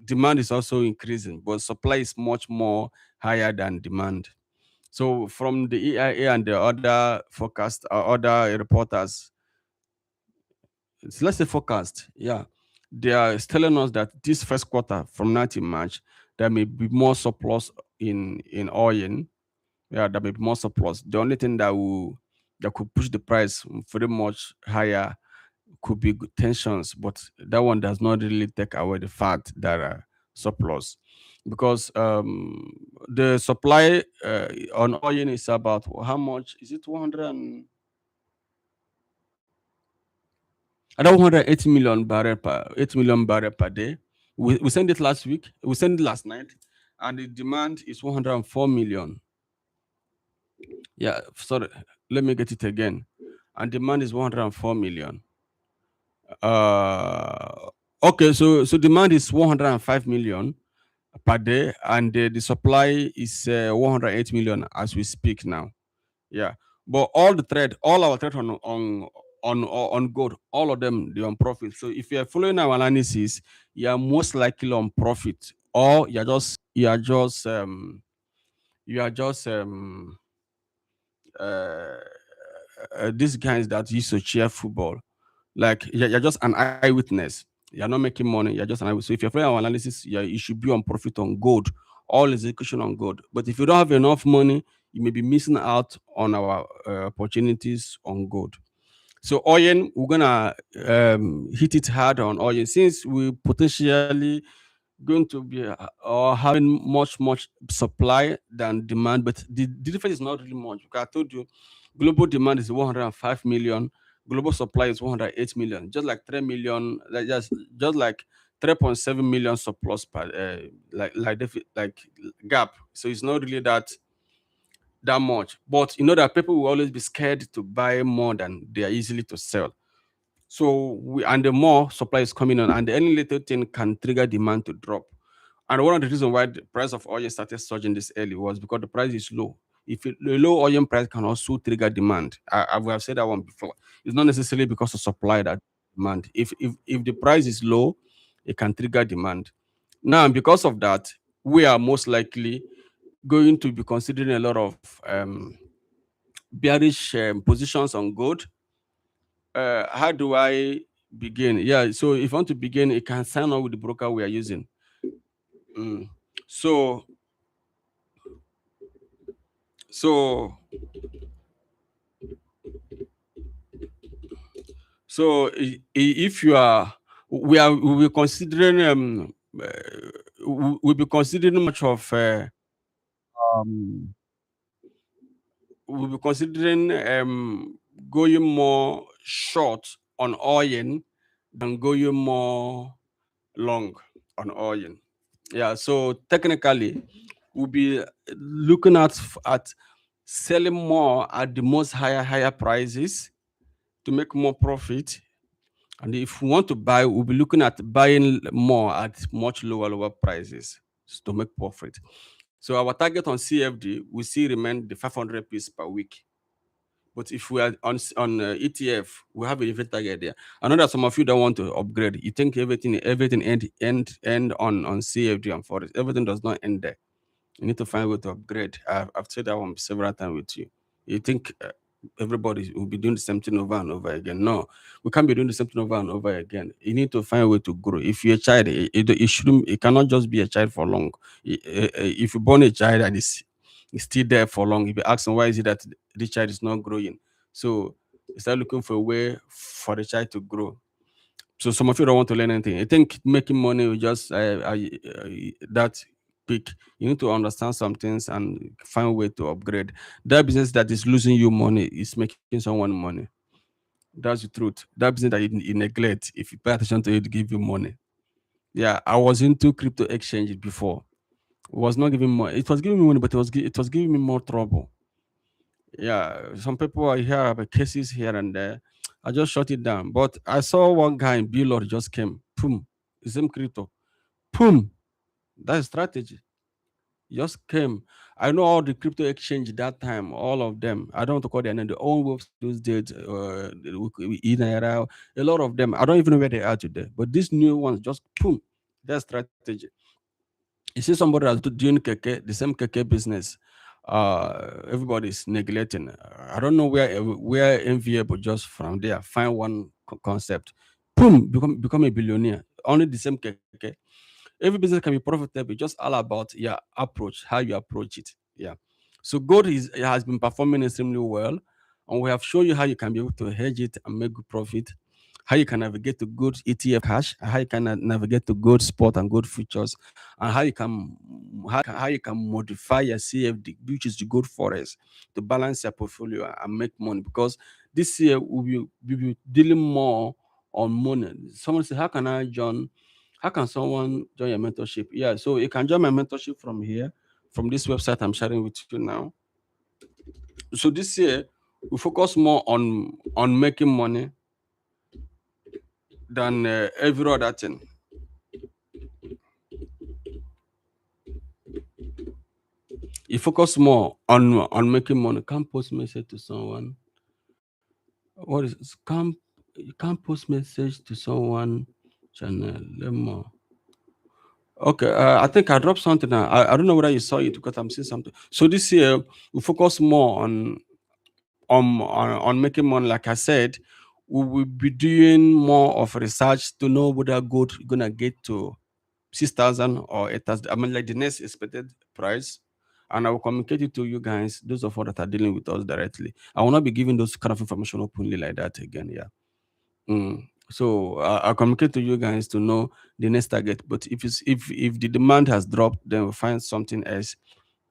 demand is also increasing, but supply is much more higher than demand. So from the EIA and the other forecast, other reporters, let's say forecast, yeah, they are telling us that this first quarter from now to March, there may be more surplus in oil. Yeah, there may be more surplus. The only thing that could push the price very much higher could be tensions, but that one does not really take away the fact that surplus, because the supply on oil is about how much is it? 100 and around 180 million barrel per 8 million barrel per day. We sent it last week. We sent it last night, and the demand is 104 million. Yeah, sorry. Let me get it again. And demand is 104 million. Uh, okay, so demand is 105 million per day, and the supply is 108 million as we speak now. Yeah, but all our trade on gold, all of them they on profit. So if you are following our analysis, you are most likely on profit, or you are just uh, these guys that used to cheer football. Like you're just an eyewitness. You're not making money. You're just an eyewitness. So if you're following our analysis, you should be on profit on gold. All execution on gold. But if you don't have enough money, you may be missing out on our opportunities on gold. So oil, we're gonna hit it hard on oil since we potentially going to be or having much supply than demand, but the difference is not really much. Because I told you, global demand is 105 million, global supply is 108 million, just like 3 million, just like 3.7 million surplus per like gap. So it's not really that much. But you know that people will always be scared to buy more than they are easily to sell. So and the more supply is coming on, and any little thing can trigger demand to drop. And one of the reasons why the price of oil started surging this early was because the price is low. The low oil price can also trigger demand. We have said that one before. It's not necessarily because of supply that demand. If the price is low, it can trigger demand. Now, because of that, we are most likely going to be considering a lot of bearish positions on gold. How do I begin? Yeah, so if you want to begin, you can sign up with the broker we are using. Mm. So so if you are, we'll be considering we'll be considering much of um we'll be considering going more short on oil than going more long on oil. Yeah, so technically we'll be looking at selling more at the most higher prices to make more profit. And if we want to buy, we'll be looking at buying more at much lower prices to make profit. So our target on CFD will still remain the 500 piece per week. But if we are on ETF, we have a different target there. I know that some of you don't want to upgrade. You think everything end on CFD and forex. Everything does not end there. You need to find a way to upgrade. I've said that one several times with you. You think everybody will be doing the same thing over and over again? No, we can't be doing the same thing over and over again. You need to find a way to grow. If you're a child, it shouldn't. It cannot just be a child for long. If you born a child and it's still there for long, if you ask them why is it that the child is not growing, so you start looking for a way for the child to grow. So some of you don't want to learn anything. I think making money will just that quick. You need to understand some things and find a way to upgrade. That business that is losing you money is making someone money. That's the truth. That business that you neglect, if you pay attention to it, give you money. Yeah, I was into crypto exchange before. It was not giving money. It was giving me money, but it was giving me more trouble. Yeah, some people are here have cases here and there. I just shut it down. But I saw one guy in Billord just came, boom, the same crypto, boom. That's strategy. Just came. I know all the crypto exchange that time, all of them. I don't want to call their name. The old website those days, a lot of them. I don't even know where they are today. But these new ones, just boom, that's strategy. You see somebody that's doing keke, the same keke business. Everybody's neglecting. I don't know where enviable just from there. Find one concept, boom, become a billionaire. Only the same keke. Every business can be profitable. Just all about your approach, how you approach it. Yeah. So gold has been performing extremely well, and we have shown you how you can be able to hedge it and make good profit. How you can navigate to good ETF cash, how you can navigate to good spot and good futures, and how you can modify your CFD, which is the good forest, to balance your portfolio and make money. Because this year we will be dealing more on money. Someone say, how can I join? How can someone join your mentorship? Yeah, so you can join my mentorship from here, from this website I'm sharing with you now. So this year we focus more on making money than every other thing. You focus more on making money. Can't post message to someone. What is can't you can't post message to someone channel lemon. Okay, I think I dropped something. I don't know whether you saw it because I'm seeing something. So this year we focus more on making money. Like I said, we will be doing more of research to know whether gold gonna get to 6,000 or 8,000. I mean, like the next expected price. And I will communicate it to you guys, those of us that are dealing with us directly. I will not be giving those kind of information openly like that again. Yeah. So I'll communicate to you guys to know the next target. But if the demand has dropped, then we'll find something else.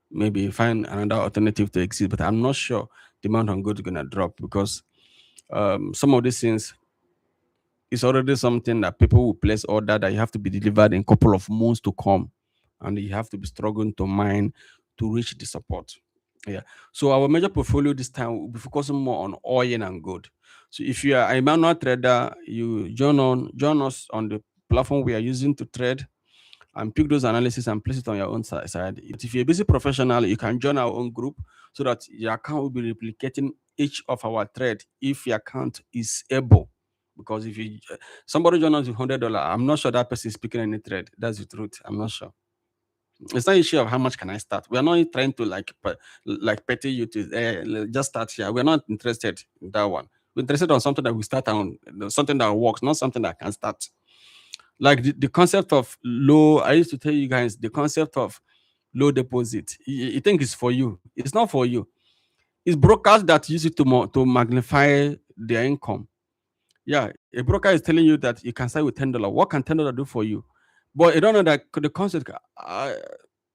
Maybe find another alternative to exist. But I'm not sure demand on gold is gonna drop because some of these things is already something that people will place order that you have to be delivered in a couple of months to come, and you have to be struggling to mine to reach the support. Yeah. So our major portfolio this time will be focusing more on oil and gold. So if you are a manual trader, you join us on the platform we are using to trade and pick those analysis and place it on your own side. But if you're a busy professional, you can join our own group so that your account will be replicating each of our trade if your account is able. Because if you somebody join us with $100, I'm not sure that person is picking any trade. That's the truth. I'm not sure. It's not issue of how much can I start. We are not trying to like petty you to just start here. We're not interested in that one. We're interested on something that we start on, something that works, not something that can start. Like the concept of low, I used to tell you guys the concept of low deposit. You think it's for you. It's not for you. It's brokers that use it to magnify their income. Yeah, a broker is telling you that you can start with $10. What can $10 do for you? But you don't know that the concept. I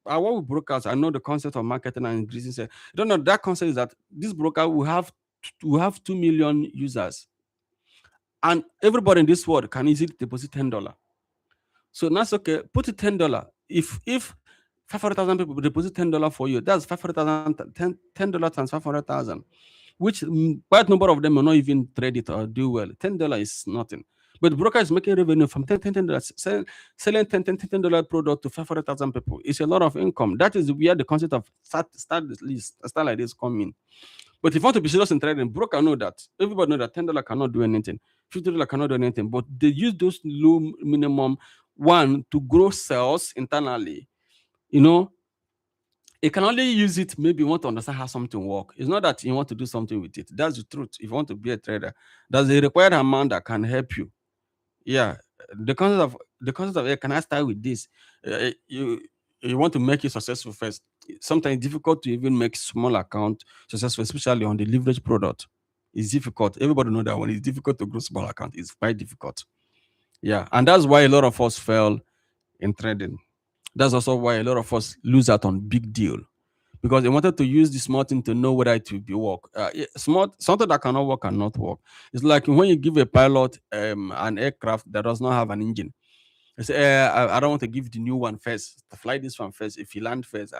work with brokers. I know the concept of marketing and increasing sales. You don't know that concept is that this broker will have 2 million users, and everybody in this world can easily deposit $10. So that's okay. Put it $10. If 500,000 people deposit $10 for you, that's 500,000. $10 times 500,000, which quite number of them will not even trade it or do well. $10 is nothing. But the broker is making revenue from $10. Selling $10 product to 500,000 people. It's a lot of income. That is where the concept of start like this come in. But if you want to be serious in trading, broker know that. Everybody know that $10 cannot do anything. $50 cannot do anything. But they use those low minimum one to grow sales internally. You know, You can only use it maybe you want to understand how something works. It's not that you want to do something with it. That's the truth. If you want to be a trader, there's a required amount that can help you. Yeah, the concept of can I start with this? You want to make it successful first. Sometimes it's difficult to even make small account successful, especially on the leverage product. It's difficult. Everybody know that when it's difficult to grow small account, it's quite difficult. Yeah, and that's why a lot of us fail in trading. That's also why a lot of us lose out on big deal because they wanted to use the small thing to know whether it will be work. Small something that cannot work. It's like when you give a pilot an aircraft that does not have an engine. I say, I don't want to give the new one first. To fly this one first. If you land first,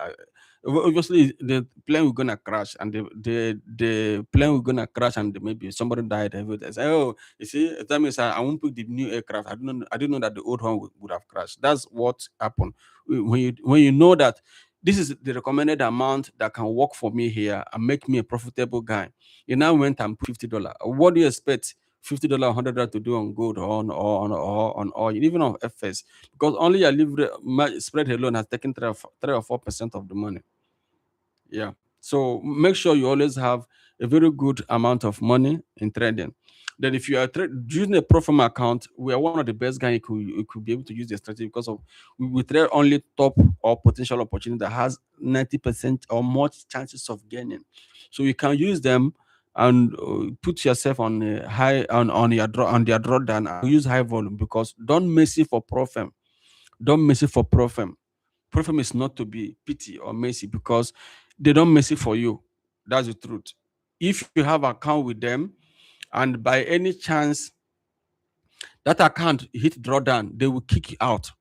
obviously the plane will gonna crash, and the plane will gonna crash, and maybe somebody died. Everything. I say, oh, you see, that means I won't pick the new aircraft. I didn't know that the old one would have crashed. That's what happened when you know that this is the recommended amount that can work for me here and make me a profitable guy. You now went and put $50. What do you expect? $50, $100 to do on gold or on oil, even on FS, because only your spread alone has taken 3 or 4% of the money. Yeah. So make sure you always have a very good amount of money in trading. Then if you are using a pro forma account, we are one of the best guys you could be able to use the strategy because of we trade only top or potential opportunity that has 90% or more chances of gaining. So you can use them and put yourself on a high on your draw on their drawdown and use high volume because don't mess it for profit. Don't mess it for profit. Profit is not to be pity or messy because they don't mess it for you. That's the truth. If you have account with them and by any chance that account hit drawdown, they will kick you out.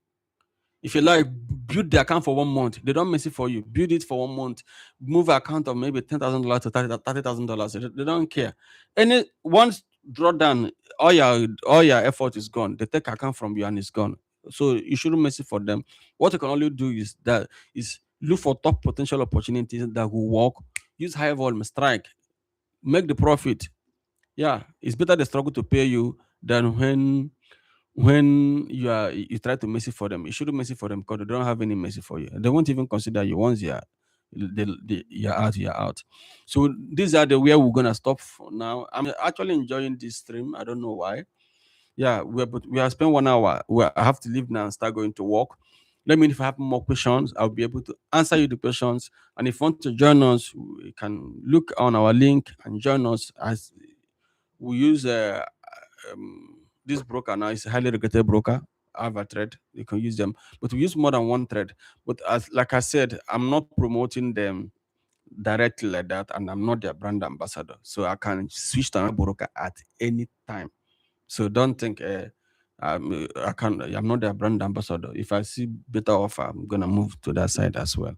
If you like, build the account for 1 month. They don't mess it for you. Build it for 1 month. Move account of maybe $10,000 to $30,000. They don't care. Any once drawdown, all your effort is gone. They take account from you and it's gone. So you shouldn't mess it for them. What you can only do is look for top potential opportunities that will work. Use high volume, strike, make the profit. Yeah, it's better they struggle to pay you than when you try to mess it for them. You shouldn't mess it for them because they don't have any mercy for you. They won't even consider you once you're out, you're out. So these are the where we're gonna stop for now. I'm actually enjoying this stream. I don't know why. Yeah, we have spent 1 hour. I have to leave now and start going to work. Let me know if I have more questions. I'll be able to answer you the questions. And if you want to join us, you can look on our link and join us as we use this broker now. Is a highly regulated broker. I have a thread. You can use them, but we use more than one thread. But as like I said, I'm not promoting them directly like that, and I'm not their brand ambassador, so I can switch to another broker at any time. So don't think I'm not their brand ambassador. If I see better offer, I'm gonna move to that side as well.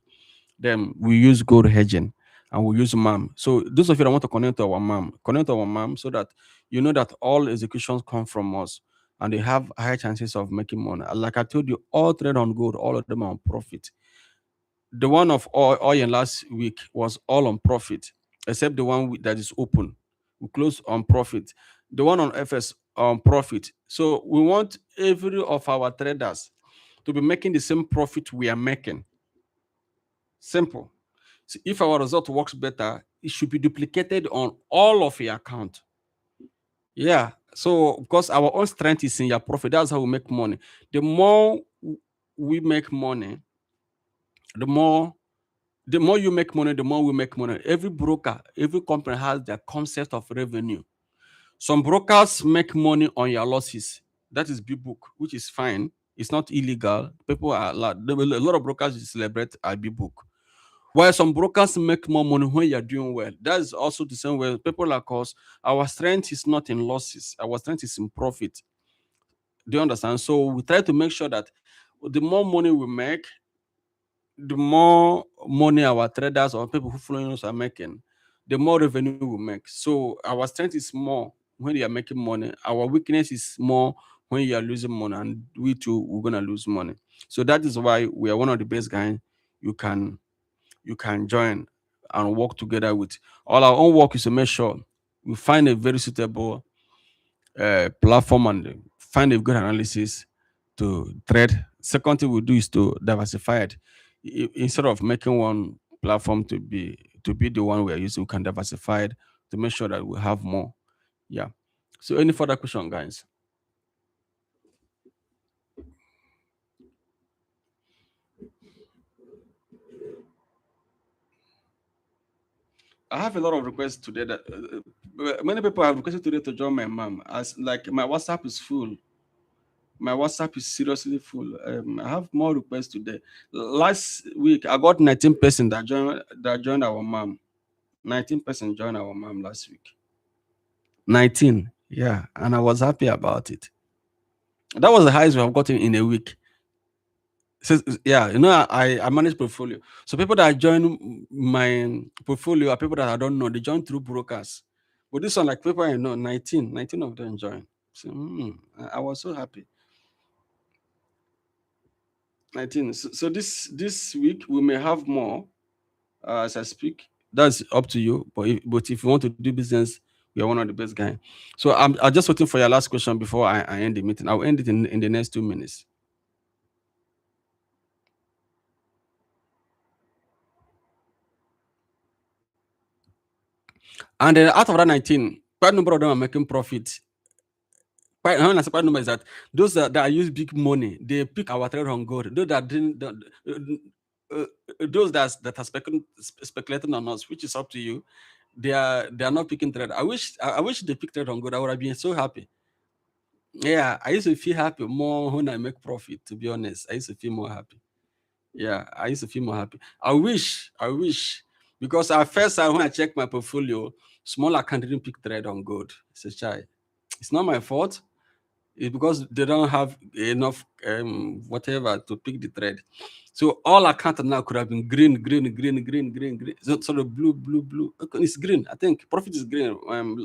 Then we use gold hedging and we use MAM. So those of you that want to connect to our MAM so that you know that all executions come from us and they have higher chances of making money. Like I told you, all trade on gold, all of them are on profit. The one of oil last week was all on profit, except the one that is open. We close on profit. The one on FS on profit. So we want every of our traders to be making the same profit we are making. Simple. So if our result works better, it should be duplicated on all of your account. Yeah. So because our own strength is in your profit, that's how we make money. The more we make money, the more the more you make money, the more we make money. Every broker, every company has their concept of revenue. Some brokers make money on your losses. That is big book, which is fine. It's not illegal. People are a lot of brokers celebrate a big book. While some brokers make more money when you're doing well. That is also the same way. People like us, our strength is not in losses. Our strength is in profit. Do you understand? So we try to make sure that the more money we make, the more money our traders or people who follow us are making, the more revenue we make. So our strength is more when you are making money. Our weakness is more when you are losing money, and we too we're gonna lose money. So that is why we are one of the best guys you can you can join and work together with. All our own work is to make sure we find a very suitable platform and find a good analysis to trade. Second thing we do is to diversify it. Instead of making one platform to be the one we are using. We can diversify it to make sure that we have more. Yeah. So any further question, guys? I have a lot of requests today that many people have requested today to join my mom. As like my WhatsApp is full. My WhatsApp is seriously full. I have more requests today. Last week I got 19 person that joined our mom. 19 person joined our mom last week. 19, yeah, and I was happy about it. That was the highest we have gotten in a week. So, yeah, I manage portfolio. So people that join my portfolio are people that I don't know. They join through brokers. But this one, like people I know, 19 of them join. So I was so happy. 19. So this week we may have more as I speak. That's up to you. But if you want to do business, we are one of the best guy. So I'm just waiting for your last question before I end the meeting. I'll end it in the next 2 minutes. And then out of that 19, quite a number of them are making profit. When I say quite a number is that those that use big money, they pick our trade on gold. Those that didn't, uh, those that are speculating on us, which is up to you. They are not picking trade. I wish they picked trade on gold. I would have been so happy. Yeah, I used to feel happy more when I make profit. To be honest, I used to feel more happy. Yeah, I used to feel more happy. I wish, because at first time when I checked my portfolio, small account didn't pick trade on gold. It's a shy. It's not my fault. It's because they don't have enough whatever to pick the trade. So all accounts now could have been green, green, green, green, green, green. So sort of blue, blue, blue. Okay, it's green. I think profit is green.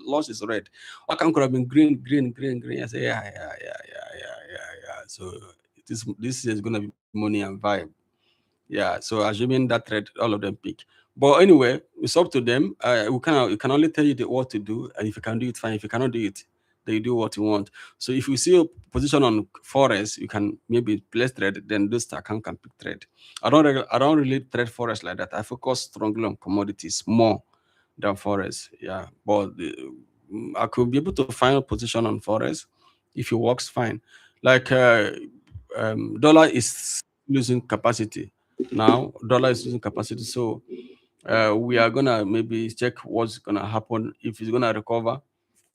Loss is red. All account could have been green, green, green, green. I say yeah, yeah, yeah, yeah, yeah, yeah, yeah. So this is gonna be money and vibe. Yeah, so assuming that thread, all of them pick. But anyway, it's up to them. We can only tell you what to do, and if you can do it, fine. If you cannot do it, then you do what you want. So if you see a position on forest, you can maybe place trade. Then this account can pick trade. I don't really trade forest like that. I focus strongly on commodities more than forest. Yeah, but I could be able to find a position on forest if it works fine. Like dollar is losing capacity now. Dollar is losing capacity, so we are gonna maybe check what's gonna happen if it's gonna recover.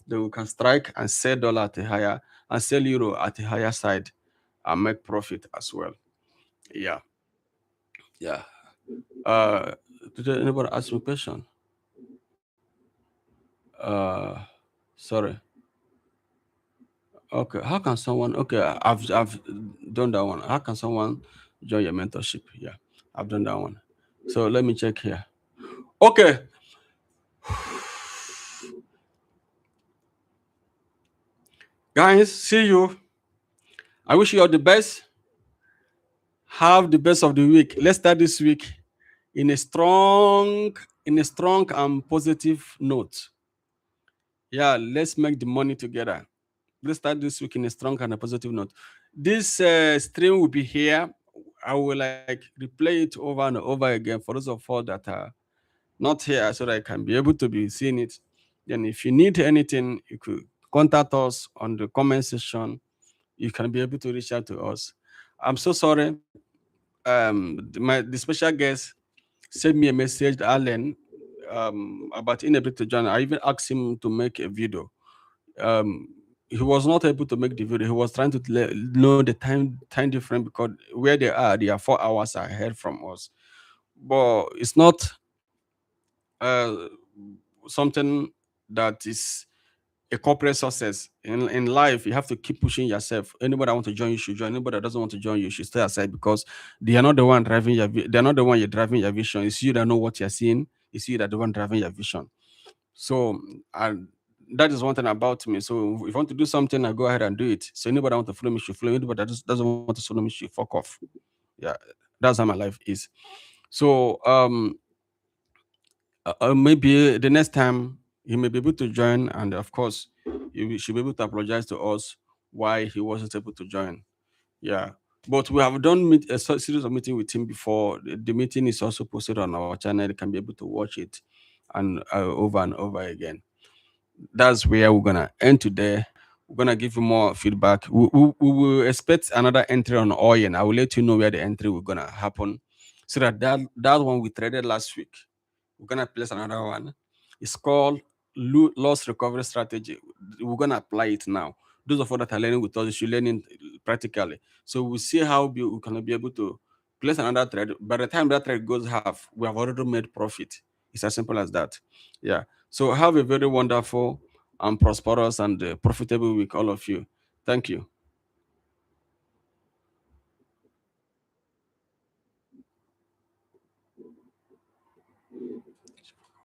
Then we can strike and sell dollar at a higher and sell euro at a higher side and make profit as well. Yeah, yeah. Uh, did anybody ask me a question? Uh, Sorry. Okay, how can someone? Okay, I've done that one. How can someone join your mentorship? Yeah, I've done that one. So let me check here. Okay, guys, see you. I wish you all the best. Have the best of the week. Let's start this week in a strong and positive note. Yeah, let's make the money together. Let's start this week in a strong and a positive note. This stream will be here. I will like replay it over and over again for those of us that are not here, so that I can be able to be seeing it. Then, if you need anything, you could contact us on the comment section. You can be able to reach out to us. I'm so sorry. The special guest sent me a message, Alan, about inability to join. I even asked him to make a video. Um, he was not able to make the video. He was trying to know the time difference, because where they are 4 hours ahead from us. But it's not uh, something that is a corporate success. In life, you have to keep pushing yourself. Anybody that want to join you should join. Anybody that doesn't want to join you should stay aside, because they are not the one driving they're not the one you're driving your vision. It's you that know what you're seeing. It's you that the one driving your vision. So, and that is one thing about me. So if you want to do something, I go ahead and do it. So anybody that want to follow me should follow me. Anybody that doesn't want to follow me should fuck off. Yeah, that's how my life is. So maybe the next time he may be able to join, and of course, should be able to apologize to us why he wasn't able to join. Yeah. But we have done series of meeting with him before. The meeting is also posted on our channel. You can be able to watch it and over again. That's where we're gonna end today. We're gonna give you more feedback. We will expect another entry on oil, and I will let you know where the entry will gonna happen, so that one we traded last week, we're gonna place another one. It's called loss recovery strategy. We're gonna apply it now. Those of us that are learning with us, you should learn it practically. So we'll see how we can be able to place another trade. By the time that trade goes half, we have already made profit. It's as simple as that. Yeah. So have a very wonderful and prosperous and profitable week, all of you. Thank you.